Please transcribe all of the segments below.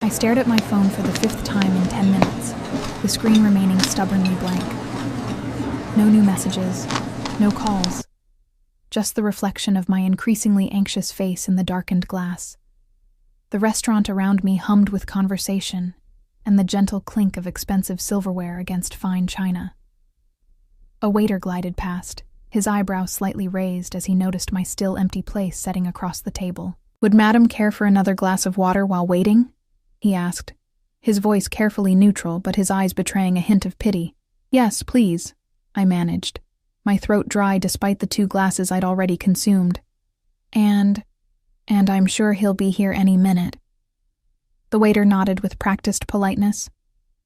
I stared at my phone for the 5th time in 10 minutes, the screen remaining stubbornly blank. No new messages, no calls, just the reflection of my increasingly anxious face in the darkened glass. The restaurant around me hummed with conversation and the gentle clink of expensive silverware against fine china. A waiter glided past, his eyebrow slightly raised as he noticed my still empty place setting across the table. "Would Madam care for another glass of water while waiting?" he asked, his voice carefully neutral but his eyes betraying a hint of pity. "Yes, please," I managed, my throat dry despite the 2 glasses I'd already consumed. And I'm sure he'll be here any minute." The waiter nodded with practiced politeness,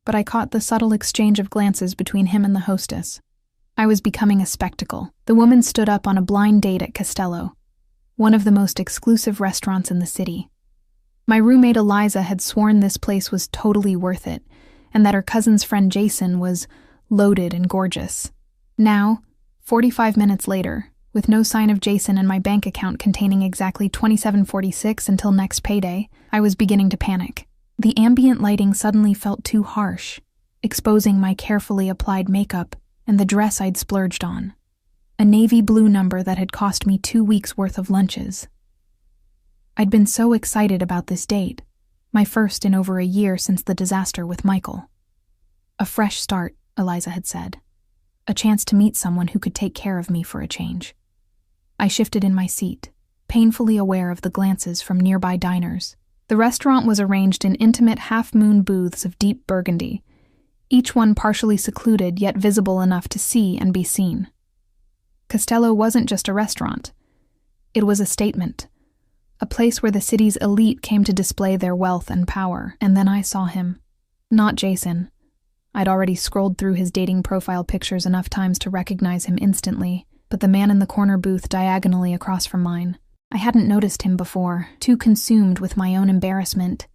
but I caught the subtle exchange of glances between him and the hostess. I was becoming a spectacle. The woman stood up on a blind date at Costello, one of the most exclusive restaurants in the city. My roommate Eliza had sworn this place was totally worth it, and that her cousin's friend Jason was loaded and gorgeous. Now, 45 minutes later, with no sign of Jason and my bank account containing exactly $27.46 until next payday, I was beginning to panic. The ambient lighting suddenly felt too harsh, exposing my carefully applied makeup and the dress I'd splurged on. A navy blue number that had cost me 2 weeks' worth of lunches. I'd been so excited about this date, my first in over a year since the disaster with Michael. A fresh start, Eliza had said. A chance to meet someone who could take care of me for a change. I shifted in my seat, painfully aware of the glances from nearby diners. The restaurant was arranged in intimate half-moon booths of deep burgundy, each one partially secluded yet visible enough to see and be seen. Costello wasn't just a restaurant. It was a statement, a place where the city's elite came to display their wealth and power. And then I saw him. Not Jason. I'd already scrolled through his dating profile pictures enough times to recognize him instantly, but the man in the corner booth diagonally across from mine. I hadn't noticed him before, too consumed with my own embarrassment,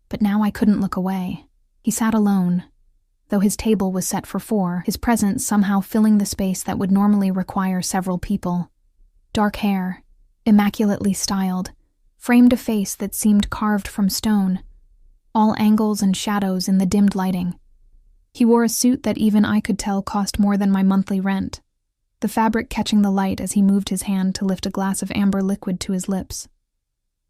but now I couldn't look away. He sat alone. Though his table was set for 4, his presence somehow filling the space that would normally require several people. Dark hair, immaculately styled, framed a face that seemed carved from stone, all angles and shadows in the dimmed lighting. He wore a suit that even I could tell cost more than my monthly rent, the fabric catching the light as he moved his hand to lift a glass of amber liquid to his lips.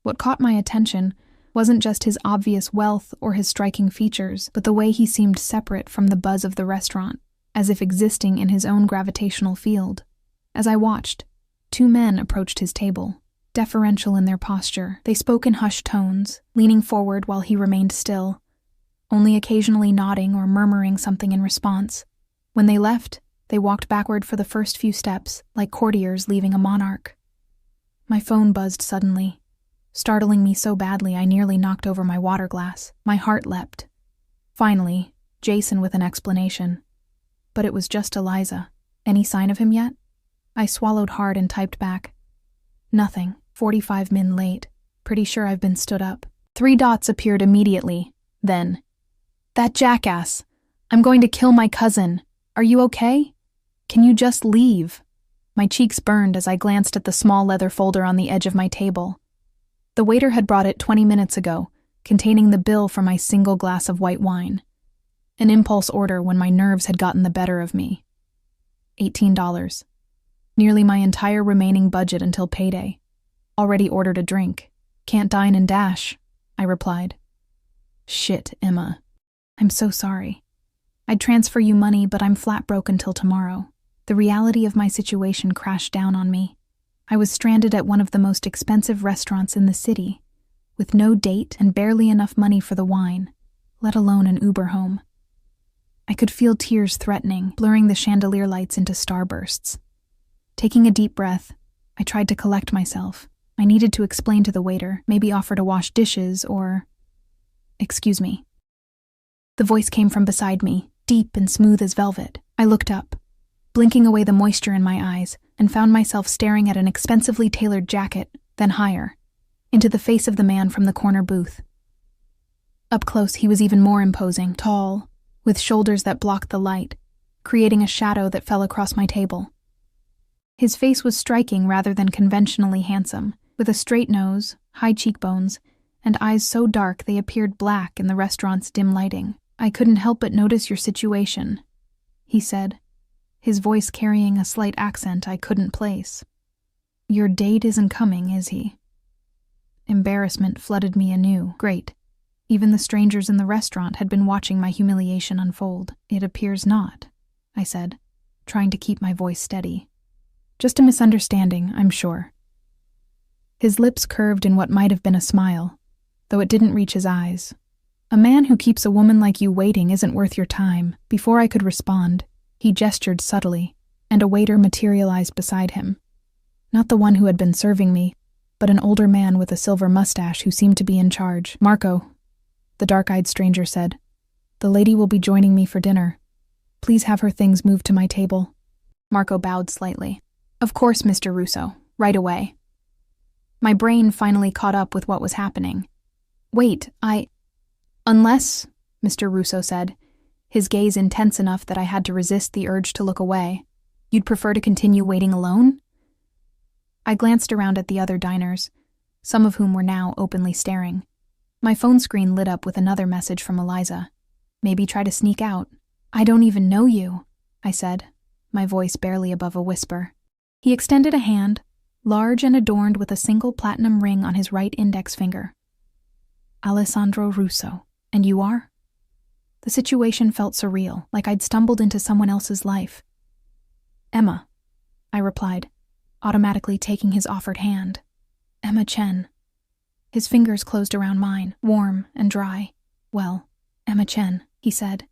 What caught my attention wasn't just his obvious wealth or his striking features, but the way he seemed separate from the buzz of the restaurant, as if existing in his own gravitational field. As I watched, 2 men approached his table. Deferential in their posture, they spoke in hushed tones, leaning forward while he remained still, only occasionally nodding or murmuring something in response. When they left, they walked backward for the first few steps, like courtiers leaving a monarch. My phone buzzed suddenly, startling me so badly I nearly knocked over my water glass. My heart leapt. Finally, Jason with an explanation. But it was just Eliza. Any sign of him yet? I swallowed hard and typed back. Nothing. 45 min late. Pretty sure I've been stood up. 3 dots appeared immediately. Then, "That jackass! I'm going to kill my cousin. Are you okay? Can you just leave?" My cheeks burned as I glanced at the small leather folder on the edge of my table. The waiter had brought it 20 minutes ago, containing the bill for my single glass of white wine. An impulse order when my nerves had gotten the better of me. $18. Nearly my entire remaining budget until payday. Already ordered a drink. "Can't dine and dash," I replied. "Shit, Emma. I'm so sorry. I'd transfer you money, but I'm flat broke until tomorrow." The reality of my situation crashed down on me. I was stranded at one of the most expensive restaurants in the city, with no date and barely enough money for the wine, let alone an Uber home. I could feel tears threatening, blurring the chandelier lights into starbursts. Taking a deep breath, I tried to collect myself. I needed to explain to the waiter, maybe offer to wash dishes or... "Excuse me." The voice came from beside me, deep and smooth as velvet. I looked up, blinking away the moisture in my eyes, and found myself staring at an expensively tailored jacket, then higher, into the face of the man from the corner booth. Up close, he was even more imposing, tall, with shoulders that blocked the light, creating a shadow that fell across my table. His face was striking rather than conventionally handsome, with a straight nose, high cheekbones, and eyes so dark they appeared black in the restaurant's dim lighting. "I couldn't help but notice your situation," he said, his voice carrying a slight accent I couldn't place. "Your date isn't coming, is he?" Embarrassment flooded me anew. Great. Even the strangers in the restaurant had been watching my humiliation unfold. "It appears not," I said, trying to keep my voice steady. "Just a misunderstanding, I'm sure." His lips curved in what might have been a smile, though it didn't reach his eyes. "A man who keeps a woman like you waiting isn't worth your time." Before I could respond, he gestured subtly, and a waiter materialized beside him. Not the one who had been serving me, but an older man with a silver mustache who seemed to be in charge. "Marco," the dark-eyed stranger said, "the lady will be joining me for dinner. Please have her things moved to my table." Marco bowed slightly. "Of course, Mr. Russo, right away." My brain finally caught up with what was happening. "Wait, Unless," Mr. Russo said, his gaze intense enough that I had to resist the urge to look away, "you'd prefer to continue waiting alone?" I glanced around at the other diners, some of whom were now openly staring. My phone screen lit up with another message from Eliza. "Maybe try to sneak out." "I don't even know you," I said, my voice barely above a whisper. He extended a hand, large and adorned with a single platinum ring on his right index finger. "Alessandro Russo. And you are?" The situation felt surreal, like I'd stumbled into someone else's life. "Emma," I replied, automatically taking his offered hand. "Emma Chen." His fingers closed around mine, warm and dry. "Well, Emma Chen," he said.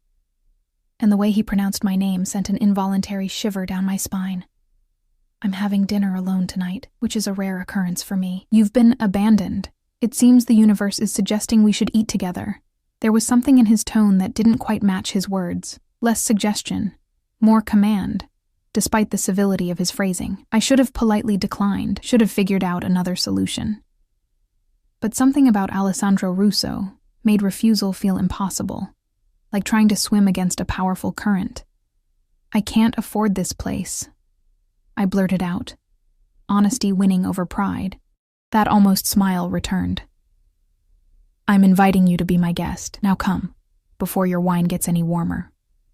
And the way he pronounced my name sent an involuntary shiver down my spine. "I'm having dinner alone tonight, which is a rare occurrence for me. You've been abandoned. It seems the universe is suggesting we should eat together." There was something in his tone that didn't quite match his words. Less suggestion, more command, despite the civility of his phrasing. I should have politely declined, should have figured out another solution. But something about Alessandro Russo made refusal feel impossible, like trying to swim against a powerful current. "I can't afford this place," I blurted out, honesty winning over pride. That almost smile returned. "I'm inviting you to be my guest. Now come, before your wine gets any warmer."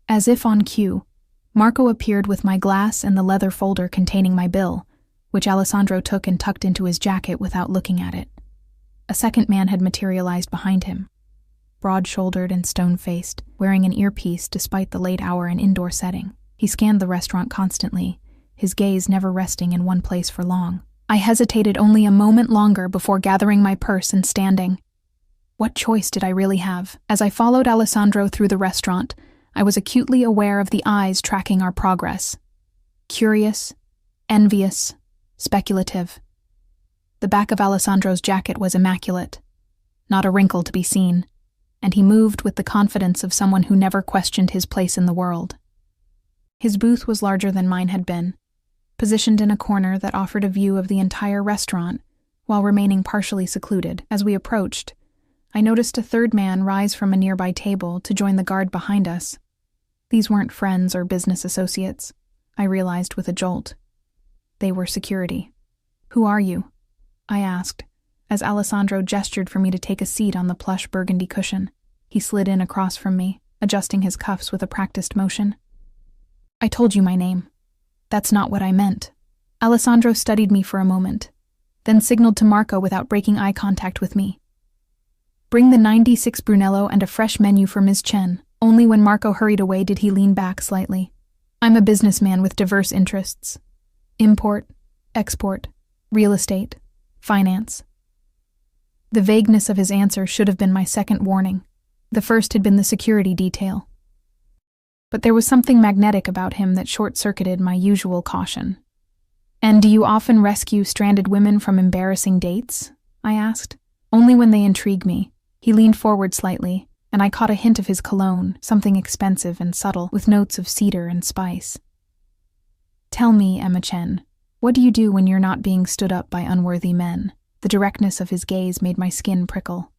As if on cue, Marco appeared with my glass and the leather folder containing my bill, which Alessandro took and tucked into his jacket without looking at it. A second man had materialized behind him, broad-shouldered and stone-faced, wearing an earpiece despite the late hour and indoor setting. He scanned the restaurant constantly, his gaze never resting in one place for long. I hesitated only a moment longer before gathering my purse and standing. What choice did I really have? As I followed Alessandro through the restaurant, I was acutely aware of the eyes tracking our progress. Curious, envious, speculative. The back of Alessandro's jacket was immaculate, not a wrinkle to be seen, and he moved with the confidence of someone who never questioned his place in the world. His booth was larger than mine had been, positioned in a corner that offered a view of the entire restaurant while remaining partially secluded. As we approached, I noticed a third man rise from a nearby table to join the guard behind us. These weren't friends or business associates, I realized with a jolt. They were security. "Who are you?" I asked, as Alessandro gestured for me to take a seat on the plush burgundy cushion. He slid in across from me, adjusting his cuffs with a practiced motion. "I told you my name. That's not what I meant." Alessandro studied me for a moment, then signaled to Marco without breaking eye contact with me. "Bring the 96 Brunello and a fresh menu for Ms. Chen." Only when Marco hurried away did he lean back slightly. "I'm a businessman with diverse interests. Import, export, real estate, finance." The vagueness of his answer should have been my second warning. The first had been the security detail. But there was something magnetic about him that short-circuited my usual caution. "And do you often rescue stranded women from embarrassing dates?" I asked. "Only when they intrigue me." He leaned forward slightly, and I caught a hint of his cologne, something expensive and subtle, with notes of cedar and spice. "Tell me, Emma Chen, what do you do when you're not being stood up by unworthy men?" The directness of his gaze made my skin prickle.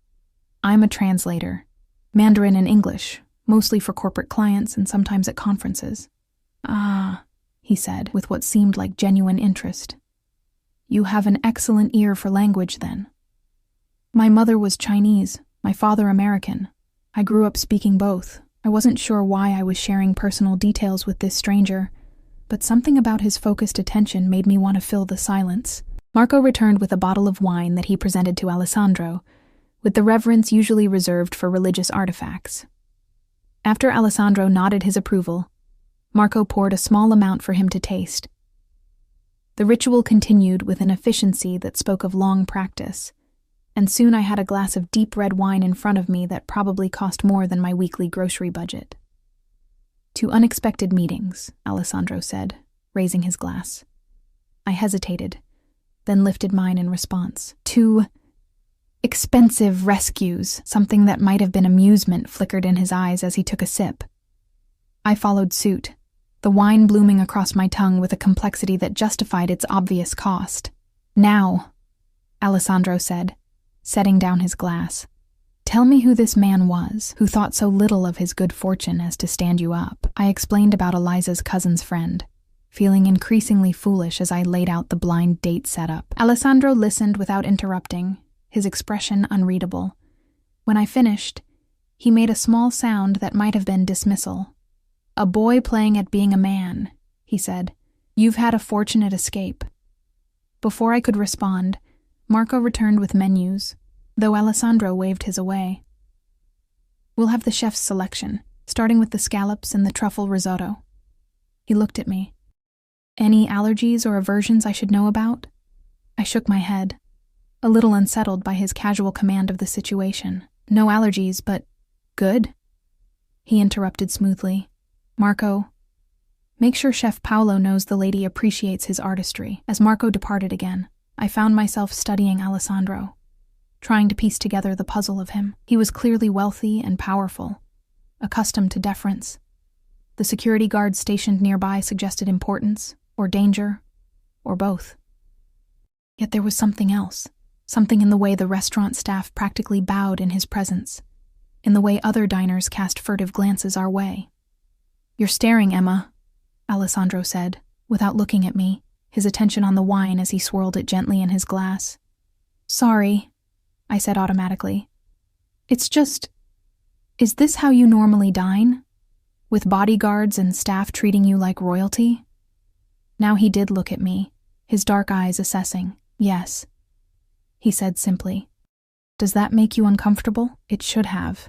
"I'm a translator, Mandarin and English, mostly for corporate clients and sometimes at conferences." "Ah," he said, with what seemed like genuine interest. "You have an excellent ear for language, then." My mother was Chinese, my father American. I grew up speaking both. I wasn't sure why I was sharing personal details with this stranger, but something about his focused attention made me want to fill the silence. Marco returned with a bottle of wine that he presented to Alessandro, with the reverence usually reserved for religious artifacts. After Alessandro nodded his approval, Marco poured a small amount for him to taste. The ritual continued with an efficiency that spoke of long practice, and soon I had a glass of deep red wine in front of me that probably cost more than my weekly grocery budget. "To unexpected meetings," Alessandro said, raising his glass. I hesitated, then lifted mine in response. "To expensive rescues," something that might have been amusement flickered in his eyes as he took a sip. I followed suit, the wine blooming across my tongue with a complexity that justified its obvious cost. "Now," Alessandro said, setting down his glass, "tell me who this man was, who thought so little of his good fortune as to stand you up." I explained about Eliza's cousin's friend, feeling increasingly foolish as I laid out the blind date setup. Alessandro listened without interrupting, his expression unreadable. When I finished, he made a small sound that might have been dismissal. "A boy playing at being a man," he said. "You've had a fortunate escape." Before I could respond, Marco returned with menus, though Alessandro waved his away. "We'll have the chef's selection, starting with the scallops and the truffle risotto." He looked at me. "Any allergies or aversions I should know about?" I shook my head, a little unsettled by his casual command of the situation. "No allergies, but good." He interrupted smoothly. "Marco, make sure Chef Paolo knows the lady appreciates his artistry." As Marco departed again, I found myself studying Alessandro, trying to piece together the puzzle of him. He was clearly wealthy and powerful, accustomed to deference. The security guards stationed nearby suggested importance, or danger, or both. Yet there was something else, something in the way the restaurant staff practically bowed in his presence, in the way other diners cast furtive glances our way. "You're staring, Emma," Alessandro said, without looking at me, his attention on the wine as he swirled it gently in his glass. "Sorry," I said automatically. "It's just, is this how you normally dine? With bodyguards and staff treating you like royalty?" Now he did look at me, his dark eyes assessing. "Yes," he said simply. "Does that make you uncomfortable?" It should have.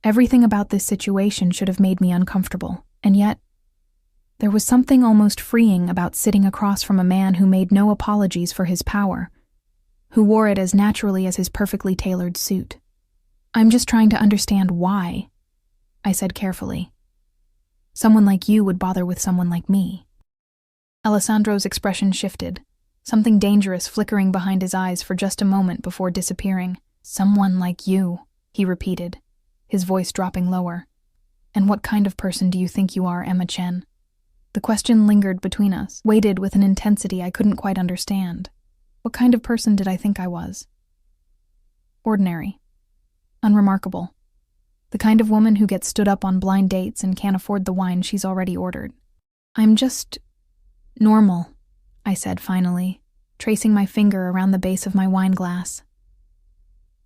Everything about this situation should have made me uncomfortable, and yet there was something almost freeing about sitting across from a man who made no apologies for his power, who wore it as naturally as his perfectly tailored suit. "I'm just trying to understand why," I said carefully. "Someone like you would bother with someone like me." Alessandro's expression shifted, something dangerous flickering behind his eyes for just a moment before disappearing. "Someone like you," he repeated, his voice dropping lower. "And what kind of person do you think you are, Emma Chen?" The question lingered between us, weighted with an intensity I couldn't quite understand. What kind of person did I think I was? Ordinary. Unremarkable. The kind of woman who gets stood up on blind dates and can't afford the wine she's already ordered. "I'm just normal," I said finally, tracing my finger around the base of my wine glass.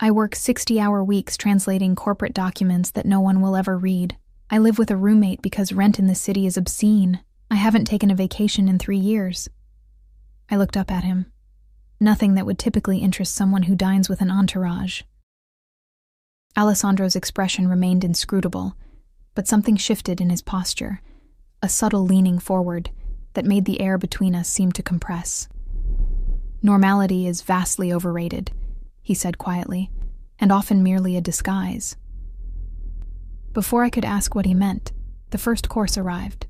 "I work 60-hour weeks translating corporate documents that no one will ever read. I live with a roommate because rent in this city is obscene. I haven't taken a vacation in 3 years. I looked up at him. Nothing that would typically interest someone who dines with an entourage. Alessandro's expression remained inscrutable, but something shifted in his posture, a subtle leaning forward that made the air between us seem to compress. "Normality is vastly overrated," he said quietly, "and often merely a disguise." Before I could ask what he meant, the first course arrived.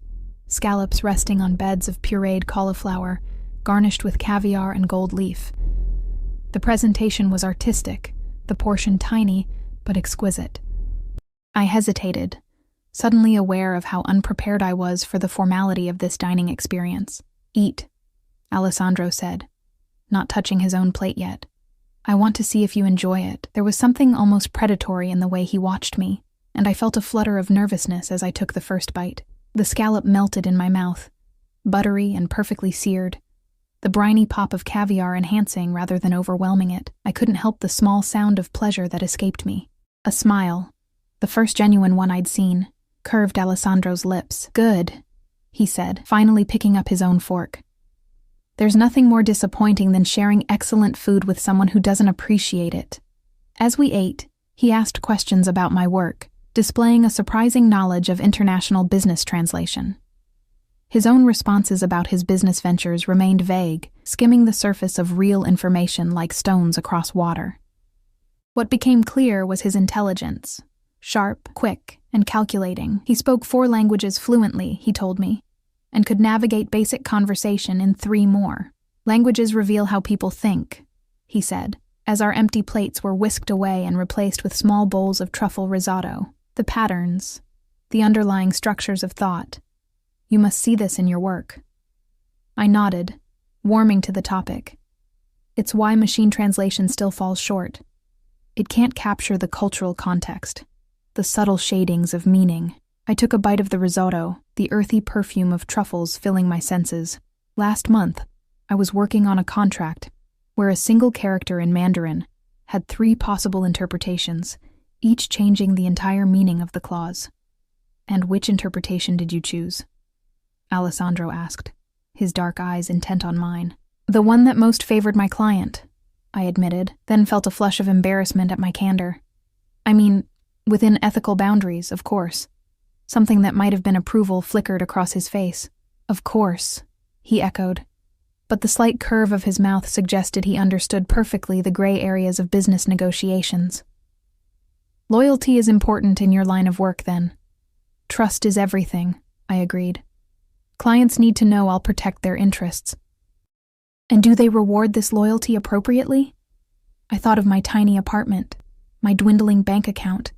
Scallops resting on beds of pureed cauliflower, garnished with caviar and gold leaf. The presentation was artistic, the portion tiny, but exquisite. I hesitated, suddenly aware of how unprepared I was for the formality of this dining experience. "Eat," Alessandro said, not touching his own plate yet. "I want to see if you enjoy it." There was something almost predatory in the way he watched me, and I felt a flutter of nervousness as I took the first bite. The scallop melted in my mouth, buttery and perfectly seared, the briny pop of caviar enhancing rather than overwhelming it. I couldn't help the small sound of pleasure that escaped me. A smile, the first genuine one I'd seen, curved Alessandro's lips. "Good," he said, finally picking up his own fork. There's nothing more disappointing than sharing excellent food with someone who doesn't appreciate it. As we ate, he asked questions about my work, displaying a surprising knowledge of international business translation. His own responses about his business ventures remained vague, skimming the surface of real information like stones across water. What became clear was his intelligence. Sharp, quick, and calculating. He spoke 4 languages fluently, he told me, and could navigate basic conversation in 3 more. "Languages reveal how people think," he said, as our empty plates were whisked away and replaced with small bowls of truffle risotto. "The patterns, the underlying structures of thought. You must see this in your work." I nodded, warming to the topic. It's why machine translation still falls short. It can't capture the cultural context, the subtle shadings of meaning. I took a bite of the risotto, the earthy perfume of truffles filling my senses. Last month, I was working on a contract where a single character in Mandarin had 3 possible interpretations, each changing the entire meaning of the clause. "And which interpretation did you choose?" Alessandro asked, his dark eyes intent on mine. "The one that most favored my client," I admitted, then felt a flush of embarrassment at my candor. I mean, within ethical boundaries, of course. Something that might have been approval flickered across his face. "Of course," he echoed. But the slight curve of his mouth suggested he understood perfectly the gray areas of business negotiations. "Loyalty is important in your line of work, then." "Trust is everything," I agreed. "Clients need to know I'll protect their interests." "And do they reward this loyalty appropriately?" I thought of my tiny apartment, my dwindling bank account,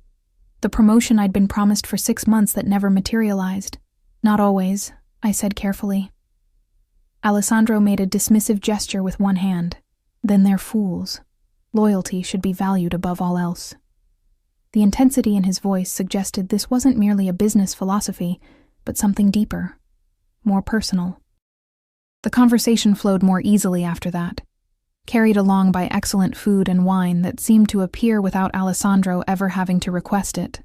the promotion I'd been promised for 6 months that never materialized. "Not always," I said carefully. Alessandro made a dismissive gesture with one hand. "Then they're fools. Loyalty should be valued above all else." The intensity in his voice suggested this wasn't merely a business philosophy, but something deeper, more personal. The conversation flowed more easily after that, carried along by excellent food and wine that seemed to appear without Alessandro ever having to request it.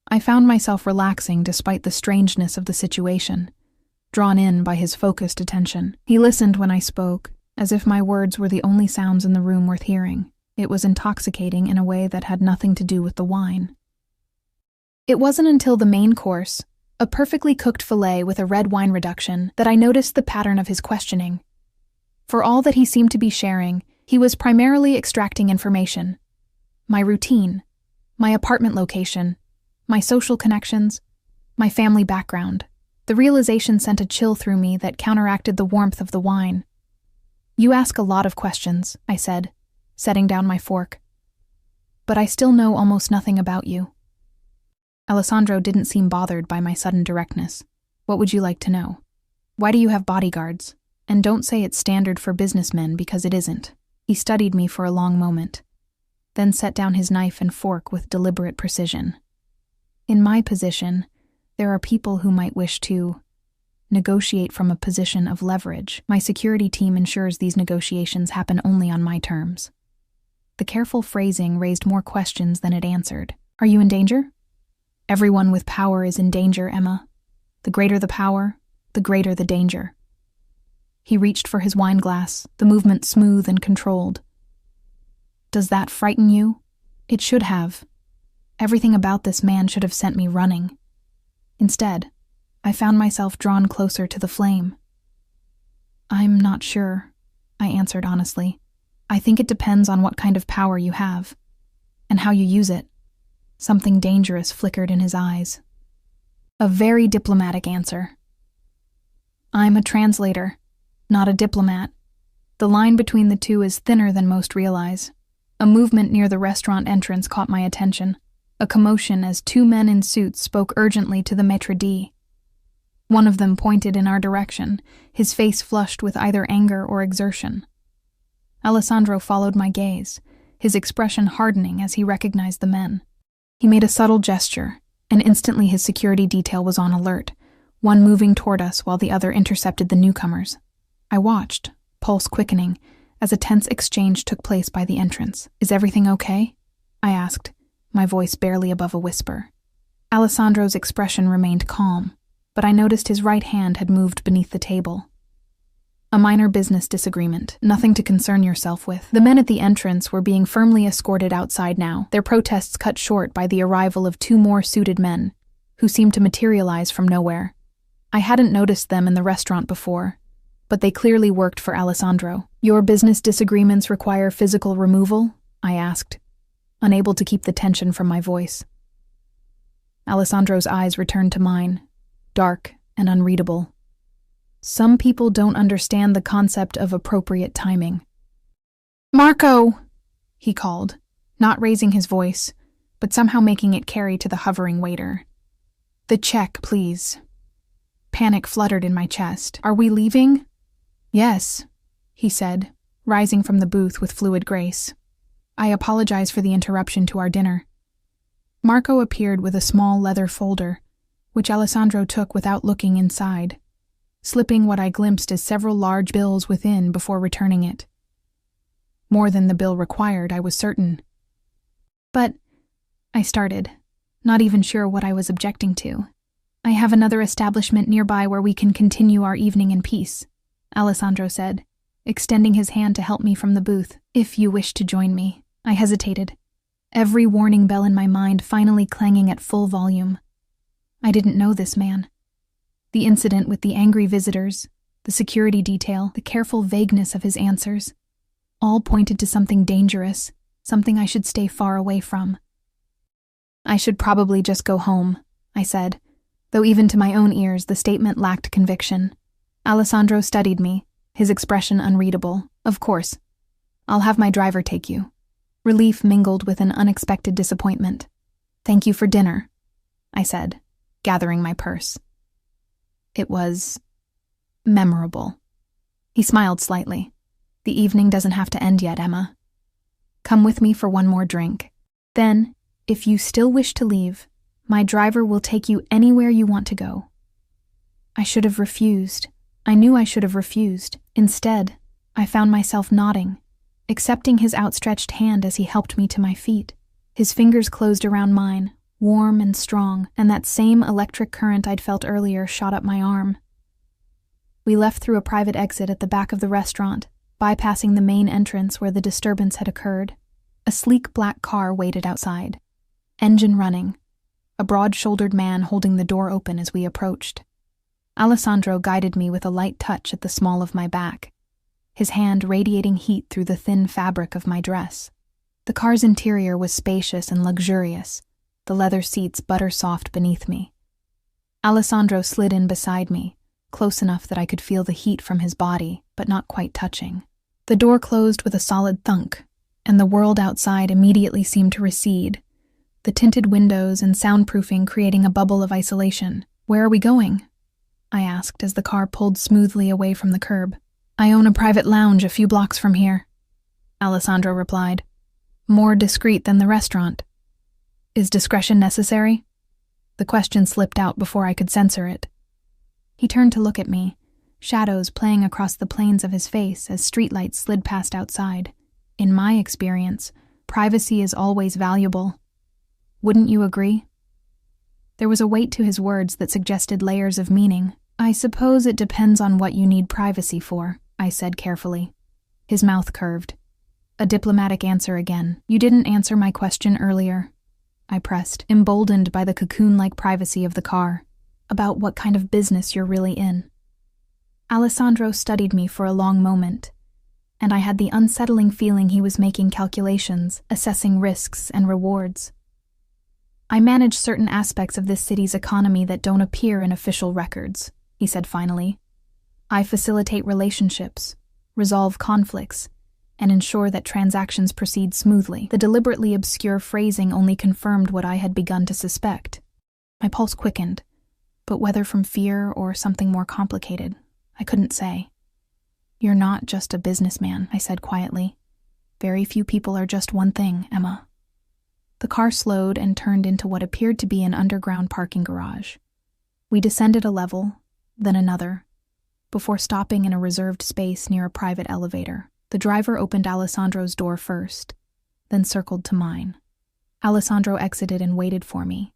I found myself relaxing despite the strangeness of the situation, drawn in by his focused attention. He listened when I spoke, as if my words were the only sounds in the room worth hearing. It was intoxicating in a way that had nothing to do with the wine. It wasn't until the main course, a perfectly cooked fillet with a red wine reduction, that I noticed the pattern of his questioning. For all that he seemed to be sharing, he was primarily extracting information. My routine, my apartment location, my social connections, my family background. The realization sent a chill through me that counteracted the warmth of the wine. "You ask a lot of questions," I said, setting down my fork. "But I still know almost nothing about you." Alessandro didn't seem bothered by my sudden directness. "What would you like to know? Why do you have bodyguards? And don't say it's standard for businessmen, because it isn't." He studied me for a long moment, then set down his knife and fork with deliberate precision. "In my position, there are people who might wish to negotiate from a position of leverage. My security team ensures these negotiations happen only on my terms." The careful phrasing raised more questions than it answered. "Are you in danger?" "Everyone with power is in danger, Emma. The greater the power, the greater the danger." He reached for his wine glass, the movement smooth and controlled. "Does that frighten you?" It should have. Everything about this man should have sent me running. Instead, I found myself drawn closer to the flame. "I'm not sure," I answered honestly. "I think it depends on what kind of power you have, and how you use it." Something dangerous flickered in his eyes. A very diplomatic answer. "I'm a translator, not a diplomat. The line between the two is thinner than most realize." A movement near the restaurant entrance caught my attention, a commotion as 2 men in suits spoke urgently to the maitre d'. One of them pointed in our direction, his face flushed with either anger or exertion. Alessandro followed my gaze, his expression hardening as he recognized the men. He made a subtle gesture, and instantly his security detail was on alert, one moving toward us while the other intercepted the newcomers. I watched, pulse quickening, as a tense exchange took place by the entrance. "Is everything okay?" I asked, my voice barely above a whisper. Alessandro's expression remained calm, but I noticed his right hand had moved beneath the table. "A minor business disagreement, nothing to concern yourself with." The men at the entrance were being firmly escorted outside now, their protests cut short by the arrival of 2 more suited men, who seemed to materialize from nowhere. I hadn't noticed them in the restaurant before, but they clearly worked for Alessandro. "Your business disagreements require physical removal?" I asked, unable to keep the tension from my voice. Alessandro's eyes returned to mine, dark and unreadable. "Some people don't understand the concept of appropriate timing." "Marco!" he called, not raising his voice, but somehow making it carry to the hovering waiter. "The check, please." Panic fluttered in my chest. "Are we leaving?" "Yes," he said, rising from the booth with fluid grace. "I apologize for the interruption to our dinner." Marco appeared with a small leather folder, which Alessandro took without looking inside, slipping what I glimpsed as several large bills within before returning it. More than the bill required, I was certain. "But," I started, not even sure what I was objecting to. "I have another establishment nearby where we can continue our evening in peace," Alessandro said, extending his hand to help me from the booth. "If you wish to join me." I hesitated, every warning bell in my mind finally clanging at full volume. I didn't know this man. The incident with the angry visitors, the security detail, the careful vagueness of his answers, all pointed to something dangerous, something I should stay far away from. "I should probably just go home," I said, though even to my own ears the statement lacked conviction. Alessandro studied me, his expression unreadable. "Of course. I'll have my driver take you." Relief mingled with an unexpected disappointment. "Thank you for dinner," I said, gathering my purse. It was memorable. He smiled slightly. "The evening doesn't have to end yet, Emma. Come with me for one more drink. Then, if you still wish to leave, my driver will take you anywhere you want to go." I should have refused. I knew I should have refused. Instead, I found myself nodding, accepting his outstretched hand as he helped me to my feet. His fingers closed around mine, warm and strong, and that same electric current I'd felt earlier shot up my arm. We left through a private exit at the back of the restaurant, bypassing the main entrance where the disturbance had occurred. A sleek black car waited outside, engine running, a broad-shouldered man holding the door open as we approached. Alessandro guided me with a light touch at the small of my back, his hand radiating heat through the thin fabric of my dress. The car's interior was spacious and luxurious, the leather seats butter-soft beneath me. Alessandro slid in beside me, close enough that I could feel the heat from his body, but not quite touching. The door closed with a solid thunk, and the world outside immediately seemed to recede, the tinted windows and soundproofing creating a bubble of isolation. "Where are we going?" I asked as the car pulled smoothly away from the curb. "I own a private lounge a few blocks from here," Alessandro replied, more discreet than the restaurant. "Is discretion necessary?" The question slipped out before I could censor it. He turned to look at me, shadows playing across the planes of his face as streetlights slid past outside. "In my experience, privacy is always valuable. Wouldn't you agree?" There was a weight to his words that suggested layers of meaning. "I suppose it depends on what you need privacy for," I said carefully. His mouth curved. A diplomatic answer again. "You didn't answer my question earlier," I pressed, emboldened by the cocoon-like privacy of the car. "About what kind of business you're really in." Alessandro studied me for a long moment, and I had the unsettling feeling he was making calculations, assessing risks and rewards. "I manage certain aspects of this city's economy that don't appear in official records," he said finally. "I facilitate relationships, resolve conflicts, and ensure that transactions proceed smoothly." The deliberately obscure phrasing only confirmed what I had begun to suspect. My pulse quickened, but whether from fear or something more complicated, I couldn't say. "You're not just a businessman," I said quietly. "Very few people are just one thing, Emma." The car slowed and turned into what appeared to be an underground parking garage. We descended a level, then another, before stopping in a reserved space near a private elevator. The driver opened Alessandro's door first, then circled to mine. Alessandro exited and waited for me,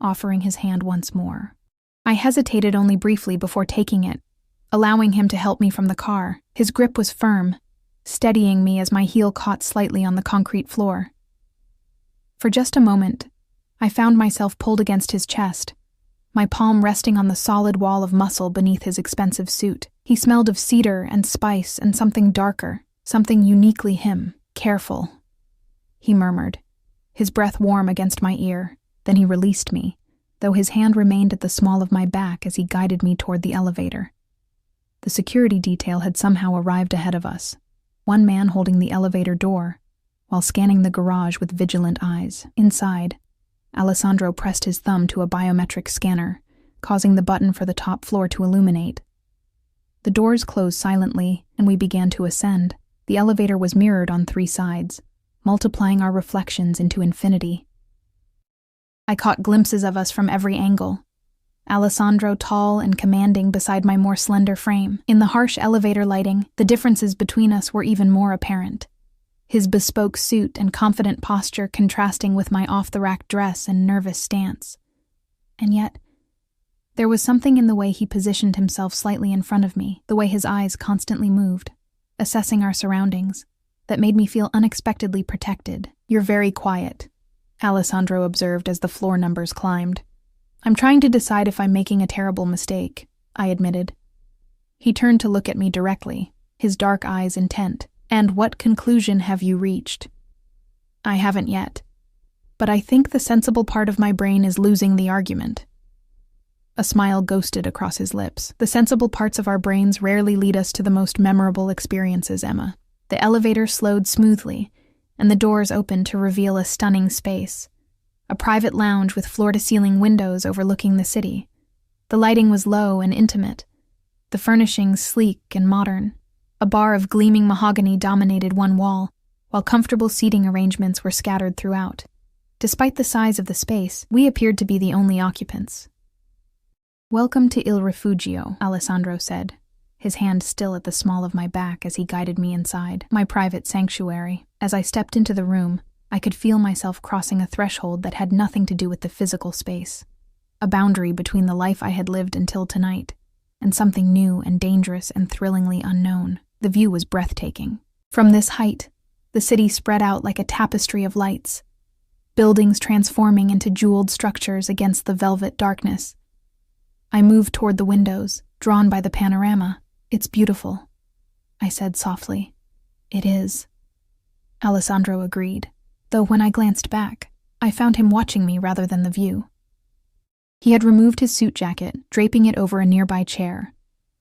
offering his hand once more. I hesitated only briefly before taking it, allowing him to help me from the car. His grip was firm, steadying me as my heel caught slightly on the concrete floor. For just a moment, I found myself pulled against his chest, my palm resting on the solid wall of muscle beneath his expensive suit. He smelled of cedar and spice and something darker, something uniquely him. Careful, he murmured, his breath warm against my ear. Then he released me, though his hand remained at the small of my back as he guided me toward the elevator. The security detail had somehow arrived ahead of us, one man holding the elevator door, while scanning the garage with vigilant eyes. Inside, Alessandro pressed his thumb to a biometric scanner, causing the button for the top floor to illuminate. The doors closed silently, and we began to ascend. The elevator was mirrored on 3 sides, multiplying our reflections into infinity. I caught glimpses of us from every angle. Alessandro tall and commanding beside my more slender frame. In the harsh elevator lighting, the differences between us were even more apparent. His bespoke suit and confident posture contrasting with my off-the-rack dress and nervous stance. And yet, there was something in the way he positioned himself slightly in front of me, the way his eyes constantly moved, assessing our surroundings, that made me feel unexpectedly protected. "You're very quiet," Alessandro observed as the floor numbers climbed. "I'm trying to decide if I'm making a terrible mistake," I admitted. He turned to look at me directly, his dark eyes intent. "And what conclusion have you reached?" "I haven't yet, but I think the sensible part of my brain is losing the argument." A smile ghosted across his lips. "The sensible parts of our brains rarely lead us to the most memorable experiences, Emma." The elevator slowed smoothly, and the doors opened to reveal a stunning space. A private lounge with floor-to-ceiling windows overlooking the city. The lighting was low and intimate, the furnishings sleek and modern. A bar of gleaming mahogany dominated one wall, while comfortable seating arrangements were scattered throughout. Despite the size of the space, we appeared to be the only occupants. "Welcome to Il Rifugio," Alessandro said, his hand still at the small of my back as he guided me inside. My private sanctuary. As I stepped into the room, I could feel myself crossing a threshold that had nothing to do with the physical space. A boundary between the life I had lived until tonight, and something new and dangerous and thrillingly unknown. The view was breathtaking. From this height, the city spread out like a tapestry of lights, buildings transforming into jeweled structures against the velvet darkness. I moved toward the windows, drawn by the panorama. "It's beautiful," I said softly. "It is," Alessandro agreed, though when I glanced back, I found him watching me rather than the view. He had removed his suit jacket, draping it over a nearby chair,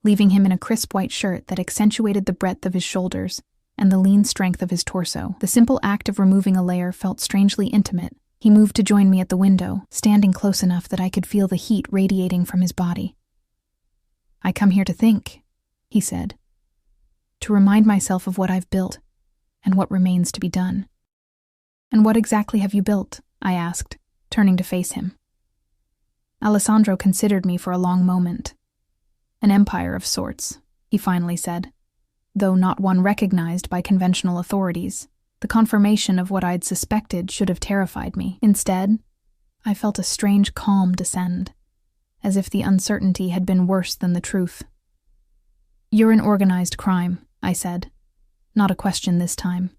leaving him in a crisp white shirt that accentuated the breadth of his shoulders and the lean strength of his torso. The simple act of removing a layer felt strangely intimate. He moved to join me at the window, standing close enough that I could feel the heat radiating from his body. "I come here to think," he said, "to remind myself of what I've built and what remains to be done." "And what exactly have you built?" I asked, turning to face him. Alessandro considered me for a long moment. "An empire of sorts," he finally said, though not one recognized by conventional authorities. The confirmation of what I'd suspected should have terrified me. Instead, I felt a strange calm descend, as if the uncertainty had been worse than the truth. "You're an organized crime," I said. Not a question this time.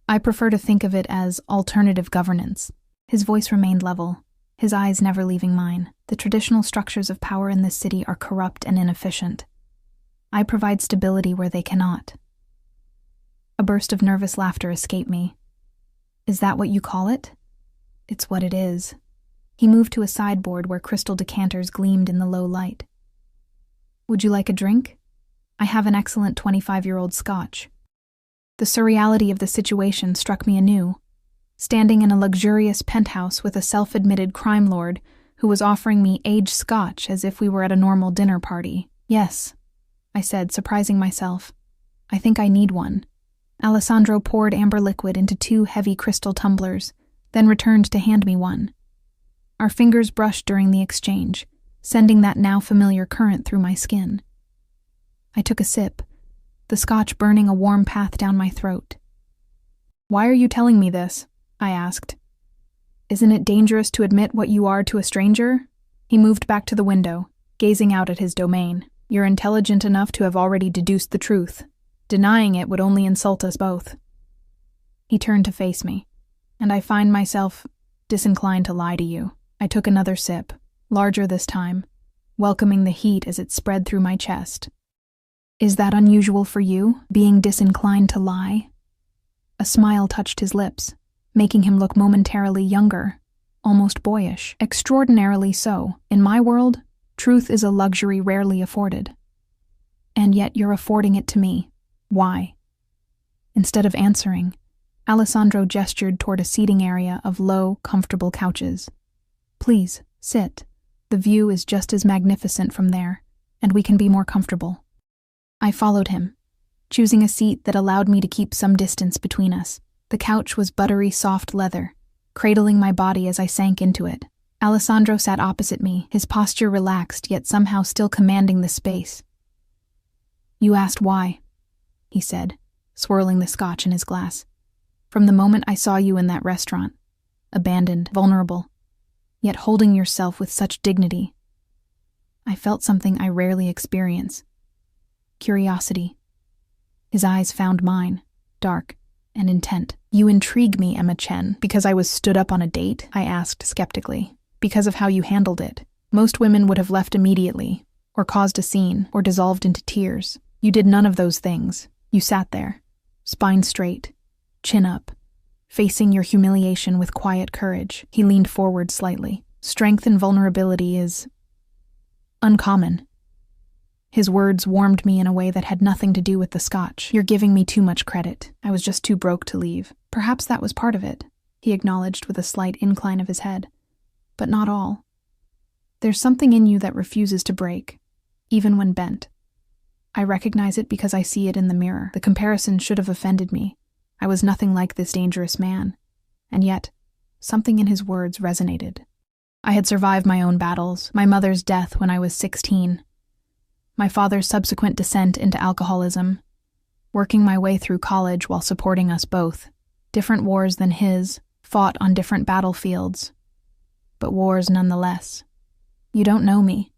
"I prefer to think of it as alternative governance." His voice remained level, his eyes never leaving mine. "The traditional structures of power in this city are corrupt and inefficient. I provide stability where they cannot." A burst of nervous laughter escaped me. "Is that what you call it?" "It's what it is." He moved to a sideboard where crystal decanters gleamed in the low light. "Would you like a drink? I have an excellent 25-year-old scotch." The surreality of the situation struck me anew. Standing in a luxurious penthouse with a self-admitted crime lord who was offering me aged scotch as if we were at a normal dinner party. "Yes," I said, surprising myself. "I think I need one." Alessandro poured amber liquid into 2 heavy crystal tumblers, then returned to hand me one. Our fingers brushed during the exchange, sending that now familiar current through my skin. I took a sip, the scotch burning a warm path down my throat. "Why are you telling me this?" I asked. "Isn't it dangerous to admit what you are to a stranger?" He moved back to the window, gazing out at his domain. "You're intelligent enough to have already deduced the truth. Denying it would only insult us both." He turned to face me, and I find myself disinclined to lie to you. I took another sip, larger this time, welcoming the heat as it spread through my chest. "Is that unusual for you, being disinclined to lie?" A smile touched his lips, making him look momentarily younger, almost boyish. "Extraordinarily so. In my world, truth is a luxury rarely afforded. And yet you're affording it to me. Why?" Instead of answering, Alessandro gestured toward a seating area of low, comfortable couches. "Please, sit. The view is just as magnificent from there, and we can be more comfortable." I followed him, choosing a seat that allowed me to keep some distance between us. The couch was buttery soft leather, cradling my body as I sank into it. Alessandro sat opposite me, his posture relaxed yet somehow still commanding the space. "You asked why," he said, swirling the scotch in his glass. "From the moment I saw you in that restaurant, abandoned, vulnerable, yet holding yourself with such dignity, I felt something I rarely experience. Curiosity." His eyes found mine, dark and intent. "You intrigue me, Emma Chen, because I was stood up on a date?" I asked skeptically. "Because of how you handled it. Most women would have left immediately, or caused a scene, or dissolved into tears. You did none of those things. You sat there, spine straight, chin up, facing your humiliation with quiet courage." He leaned forward slightly. "Strength and vulnerability is uncommon." His words warmed me in a way that had nothing to do with the scotch. "You're giving me too much credit. I was just too broke to leave." "Perhaps that was part of it," he acknowledged with a slight incline of his head. "But not all. There's something in you that refuses to break, even when bent. I recognize it because I see it in the mirror. The comparison should have offended me. I was nothing like this dangerous man. And yet, something in his words resonated. I had survived my own battles, my mother's death when I was 16, my father's subsequent descent into alcoholism, working my way through college while supporting us both. Different wars than his, fought on different battlefields, but wars nonetheless. "You don't know me,"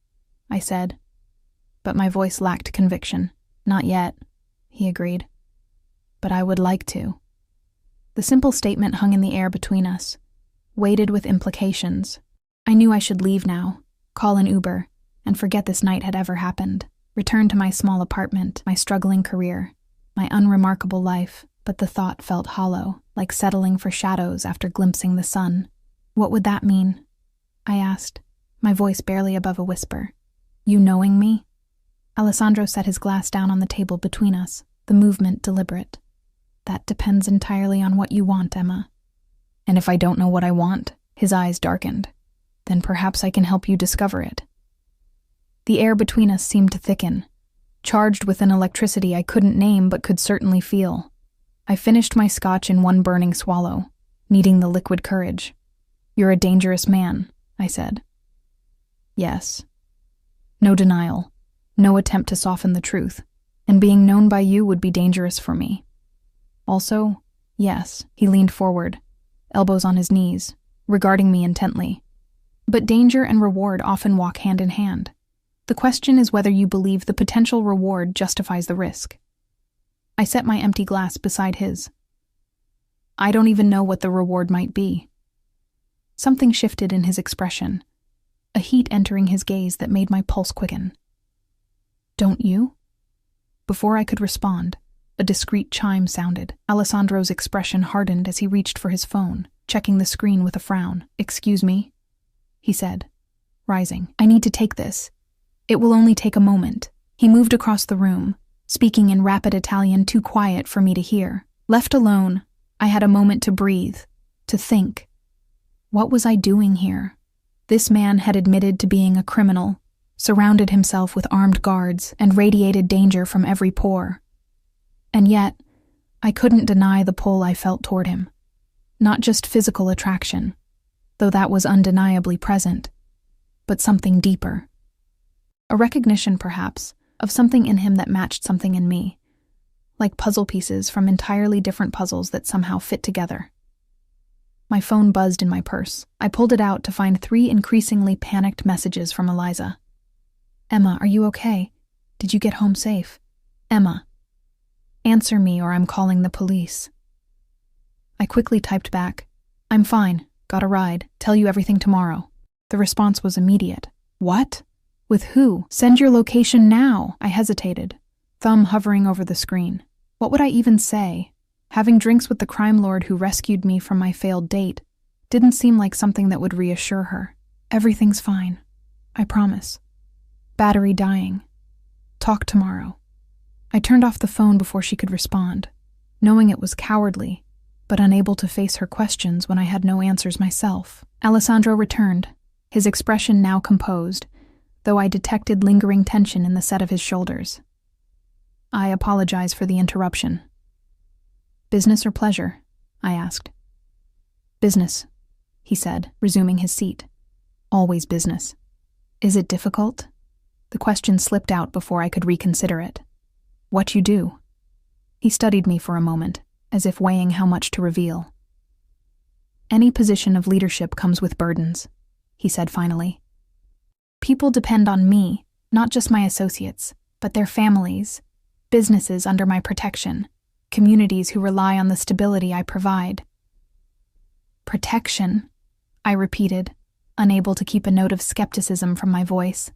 I said, but my voice lacked conviction. "Not yet," he agreed, "but I would like to." The simple statement hung in the air between us, weighted with implications. I knew I should leave now, call an Uber, and forget this night had ever happened. Return to my small apartment, my struggling career, my unremarkable life, but the thought felt hollow, like settling for shadows after glimpsing the sun. "What would that mean?" I asked, my voice barely above a whisper. "You knowing me?" Alessandro set his glass down on the table between us, the movement deliberate. "That depends entirely on what you want, Emma." "And if I don't know what I want?" His eyes darkened. "Then perhaps I can help you discover it." The air between us seemed to thicken, charged with an electricity I couldn't name but could certainly feel. I finished my scotch in one burning swallow, needing the liquid courage. "You're a dangerous man," I said. "Yes." No denial, no attempt to soften the truth, and being known by you would be dangerous for me. "Also, yes." He leaned forward, elbows on his knees, regarding me intently. "But danger and reward often walk hand in hand. The question is whether you believe the potential reward justifies the risk." I set my empty glass beside his. "I don't even know what the reward might be." Something shifted in his expression, a heat entering his gaze that made my pulse quicken. "Don't you?" Before I could respond, a discreet chime sounded. Alessandro's expression hardened as he reached for his phone, checking the screen with a frown. "Excuse me," he said, rising. "I need to take this. It will only take a moment." He moved across the room, speaking in rapid Italian too quiet for me to hear. Left alone, I had a moment to breathe, to think. What was I doing here? This man had admitted to being a criminal, surrounded himself with armed guards, and radiated danger from every pore. And yet, I couldn't deny the pull I felt toward him. Not just physical attraction, though that was undeniably present, but something deeper. A recognition, perhaps, of something in him that matched something in me, like puzzle pieces from entirely different puzzles that somehow fit together. My phone buzzed in my purse. I pulled it out to find 3 increasingly panicked messages from Eliza. "Emma, are you okay? Did you get home safe? Emma. Answer me or I'm calling the police." I quickly typed back, "I'm fine. Got a ride. Tell you everything tomorrow." The response was immediate. "What? With who? Send your location now." I hesitated, thumb hovering over the screen. What would I even say? Having drinks with the crime lord who rescued me from my failed date didn't seem like something that would reassure her. "Everything's fine. I promise. Battery dying. Talk tomorrow." I turned off the phone before she could respond, knowing it was cowardly, but unable to face her questions when I had no answers myself. Alessandro returned, his expression now composed, though I detected lingering tension in the set of his shoulders. "I apologize for the interruption." "Business or pleasure?" I asked. "Business," he said, resuming his seat. "Always business." "Is it difficult?" The question slipped out before I could reconsider it. "What you do?" He studied me for a moment, as if weighing how much to reveal. "Any position of leadership comes with burdens," he said finally. "People depend on me, not just my associates, but their families, businesses under my protection, communities who rely on the stability I provide." "Protection," I repeated, unable to keep a note of skepticism from my voice.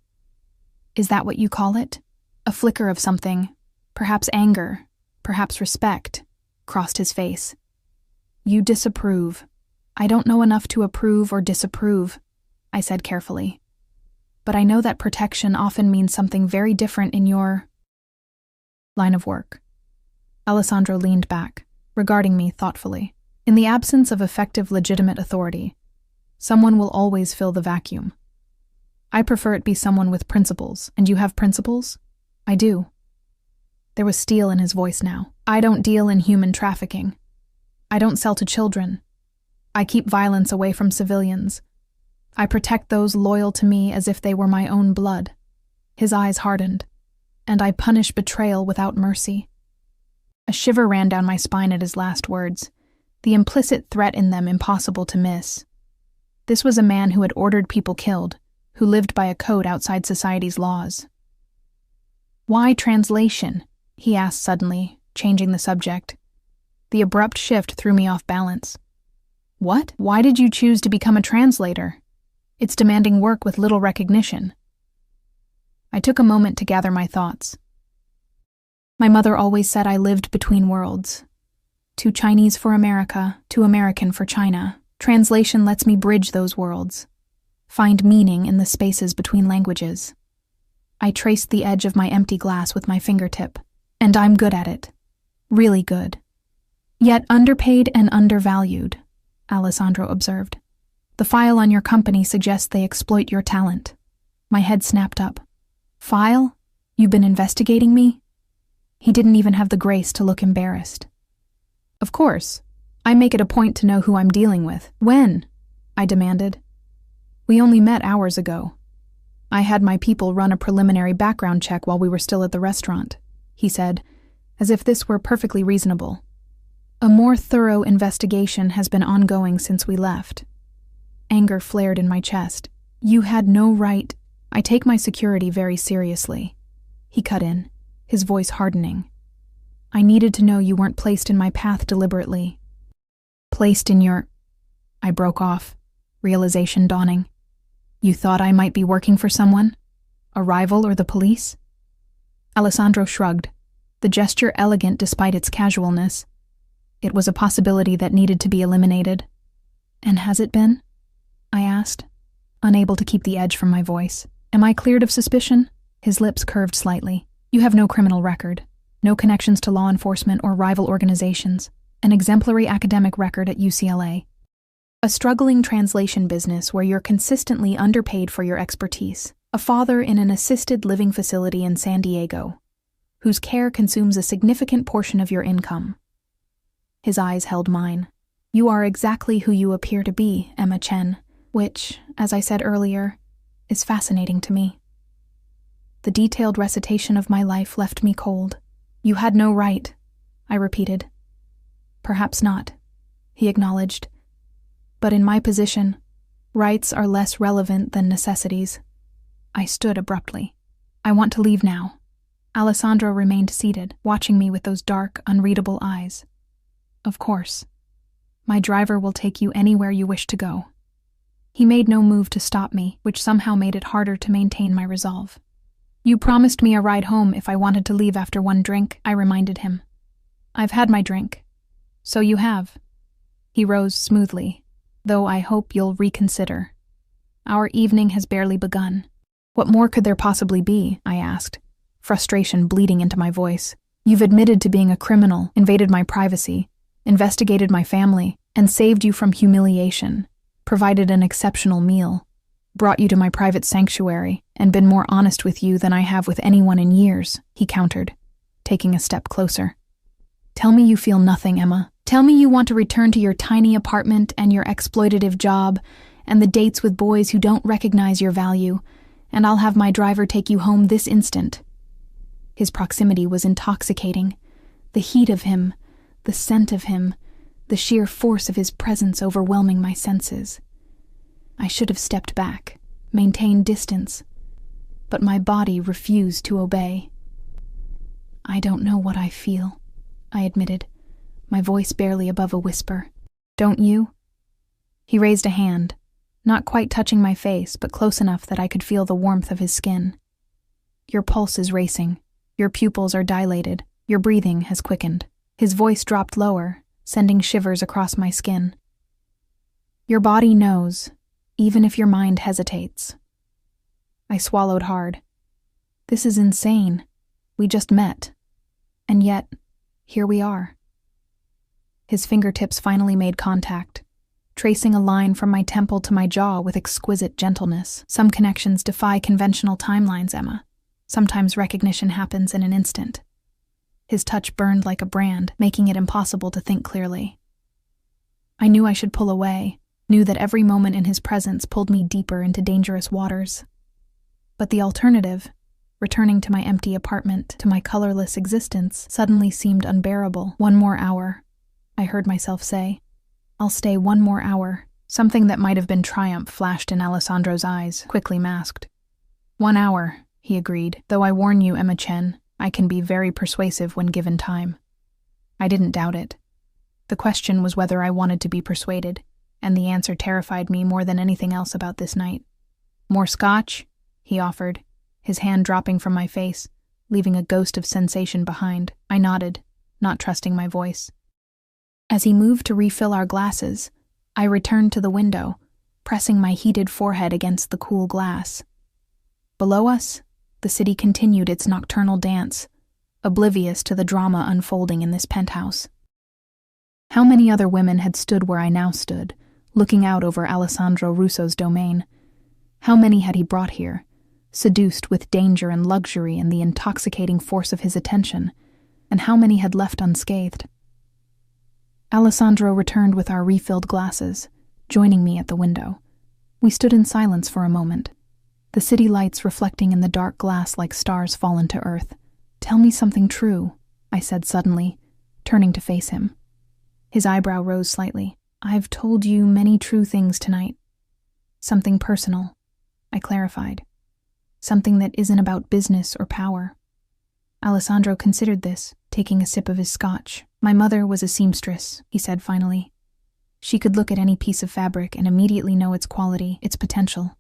"Is that what you call it? A flicker of something, perhaps anger, perhaps respect," crossed his face. "You disapprove. I don't know enough to approve or disapprove," I said carefully. "But I know that protection often means something very different in your line of work." Alessandro leaned back, regarding me thoughtfully. "In the absence of effective legitimate authority, someone will always fill the vacuum. I prefer it be someone with principles. And you have principles?" "I do." There was steel in his voice now. "I don't deal in human trafficking. I don't sell to children. I keep violence away from civilians. I protect those loyal to me as if they were my own blood." His eyes hardened. "And I punish betrayal without mercy." A shiver ran down my spine at his last words, the implicit threat in them impossible to miss. This was a man who had ordered people killed, who lived by a code outside society's laws. "Why translation?" he asked suddenly, changing the subject. The abrupt shift threw me off balance. "What? Why did you choose to become a translator? It's demanding work with little recognition." I took a moment to gather my thoughts. My mother always said I lived between worlds. Too Chinese for America, too American for China. Translation lets me bridge those worlds, find meaning in the spaces between languages. I traced the edge of my empty glass with my fingertip, and I'm good at it. Really good. "Yet underpaid and undervalued," Alessandro observed. "The file on your company suggests they exploit your talent." My head snapped up. "File? You've been investigating me?" He didn't even have the grace to look embarrassed. "Of course. I make it a point to know who I'm dealing with." "When?" I demanded. "We only met hours ago. I had my people run a preliminary background check while we were still at the restaurant," he said, as if this were perfectly reasonable. "A more thorough investigation has been ongoing since we left." Anger flared in my chest. "You had no right—" "I take my security very seriously," he cut in, his voice hardening. "I needed to know you weren't placed in my path deliberately." "Placed in your—" I broke off, realization dawning. "You thought I might be working for someone? A rival or the police?" Alessandro shrugged, the gesture elegant despite its casualness. It was a possibility that needed to be eliminated. "And has it been?" I asked, unable to keep the edge from my voice. "Am I cleared of suspicion?" His lips curved slightly. "You have no criminal record, no connections to law enforcement or rival organizations, an exemplary academic record at UCLA. A struggling translation business where you're consistently underpaid for your expertise. A father in an assisted living facility in San Diego, whose care consumes a significant portion of your income." His eyes held mine. "You are exactly who you appear to be, Emma Chen, which, as I said earlier, is fascinating to me." The detailed recitation of my life left me cold. "You had no right," I repeated. "Perhaps not," he acknowledged. "But in my position, rights are less relevant than necessities." I stood abruptly. "I want to leave now." Alessandro remained seated, watching me with those dark, unreadable eyes. "Of course. My driver will take you anywhere you wish to go." He made no move to stop me, which somehow made it harder to maintain my resolve. "You promised me a ride home if I wanted to leave after one drink," I reminded him. "I've had my drink." "So you have." He rose smoothly, "Though I hope you'll reconsider. Our evening has barely begun." "What more could there possibly be?" I asked, frustration bleeding into my voice. "You've admitted to being a criminal, invaded my privacy, investigated my family, and saved you from humiliation, provided an exceptional meal, brought you to my private sanctuary, and been more honest with you than I have with anyone in years," he countered, taking a step closer. "Tell me you feel nothing, Emma. Tell me you want to return to your tiny apartment and your exploitative job and the dates with boys who don't recognize your value, and I'll have my driver take you home this instant." His proximity was intoxicating. The heat of him, the scent of him, the sheer force of his presence overwhelming my senses. I should have stepped back, maintained distance, but my body refused to obey. "I don't know what I feel," I admitted, my voice barely above a whisper. "Don't you?" He raised a hand, not quite touching my face, but close enough that I could feel the warmth of his skin. "Your pulse is racing. Your pupils are dilated. Your breathing has quickened." His voice dropped lower, sending shivers across my skin. "Your body knows, even if your mind hesitates." I swallowed hard. This is insane. We just met. And yet, here we are. His fingertips finally made contact, tracing a line from my temple to my jaw with exquisite gentleness. Some connections defy conventional timelines, Emma. Sometimes recognition happens in an instant. His touch burned like a brand, making it impossible to think clearly. I knew I should pull away, knew that every moment in his presence pulled me deeper into dangerous waters. But the alternative, returning to my empty apartment, to my colorless existence, suddenly seemed unbearable. "One more hour," I heard myself say. "I'll stay 1 more hour." Something that might have been triumph flashed in Alessandro's eyes, quickly masked. 1 hour, he agreed, "though I warn you, Emma Chen, I can be very persuasive when given time." I didn't doubt it. The question was whether I wanted to be persuaded, and the answer terrified me more than anything else about this night. "More scotch?" he offered, his hand dropping from my face, leaving a ghost of sensation behind. I nodded, not trusting my voice. As he moved to refill our glasses, I returned to the window, pressing my heated forehead against the cool glass. Below us, the city continued its nocturnal dance, oblivious to the drama unfolding in this penthouse. How many other women had stood where I now stood, looking out over Alessandro Russo's domain? How many had he brought here, seduced with danger and luxury and the intoxicating force of his attention, and how many had left unscathed? Alessandro returned with our refilled glasses, joining me at the window. We stood in silence for a moment, the city lights reflecting in the dark glass like stars fallen to earth. "Tell me something true," I said suddenly, turning to face him. His eyebrow rose slightly. "I've told you many true things tonight. Something personal," I clarified. "Something that isn't about business or power." Alessandro considered this, taking a sip of his scotch. "My mother was a seamstress," he said finally. "She could look at any piece of fabric and immediately know its quality, its potential.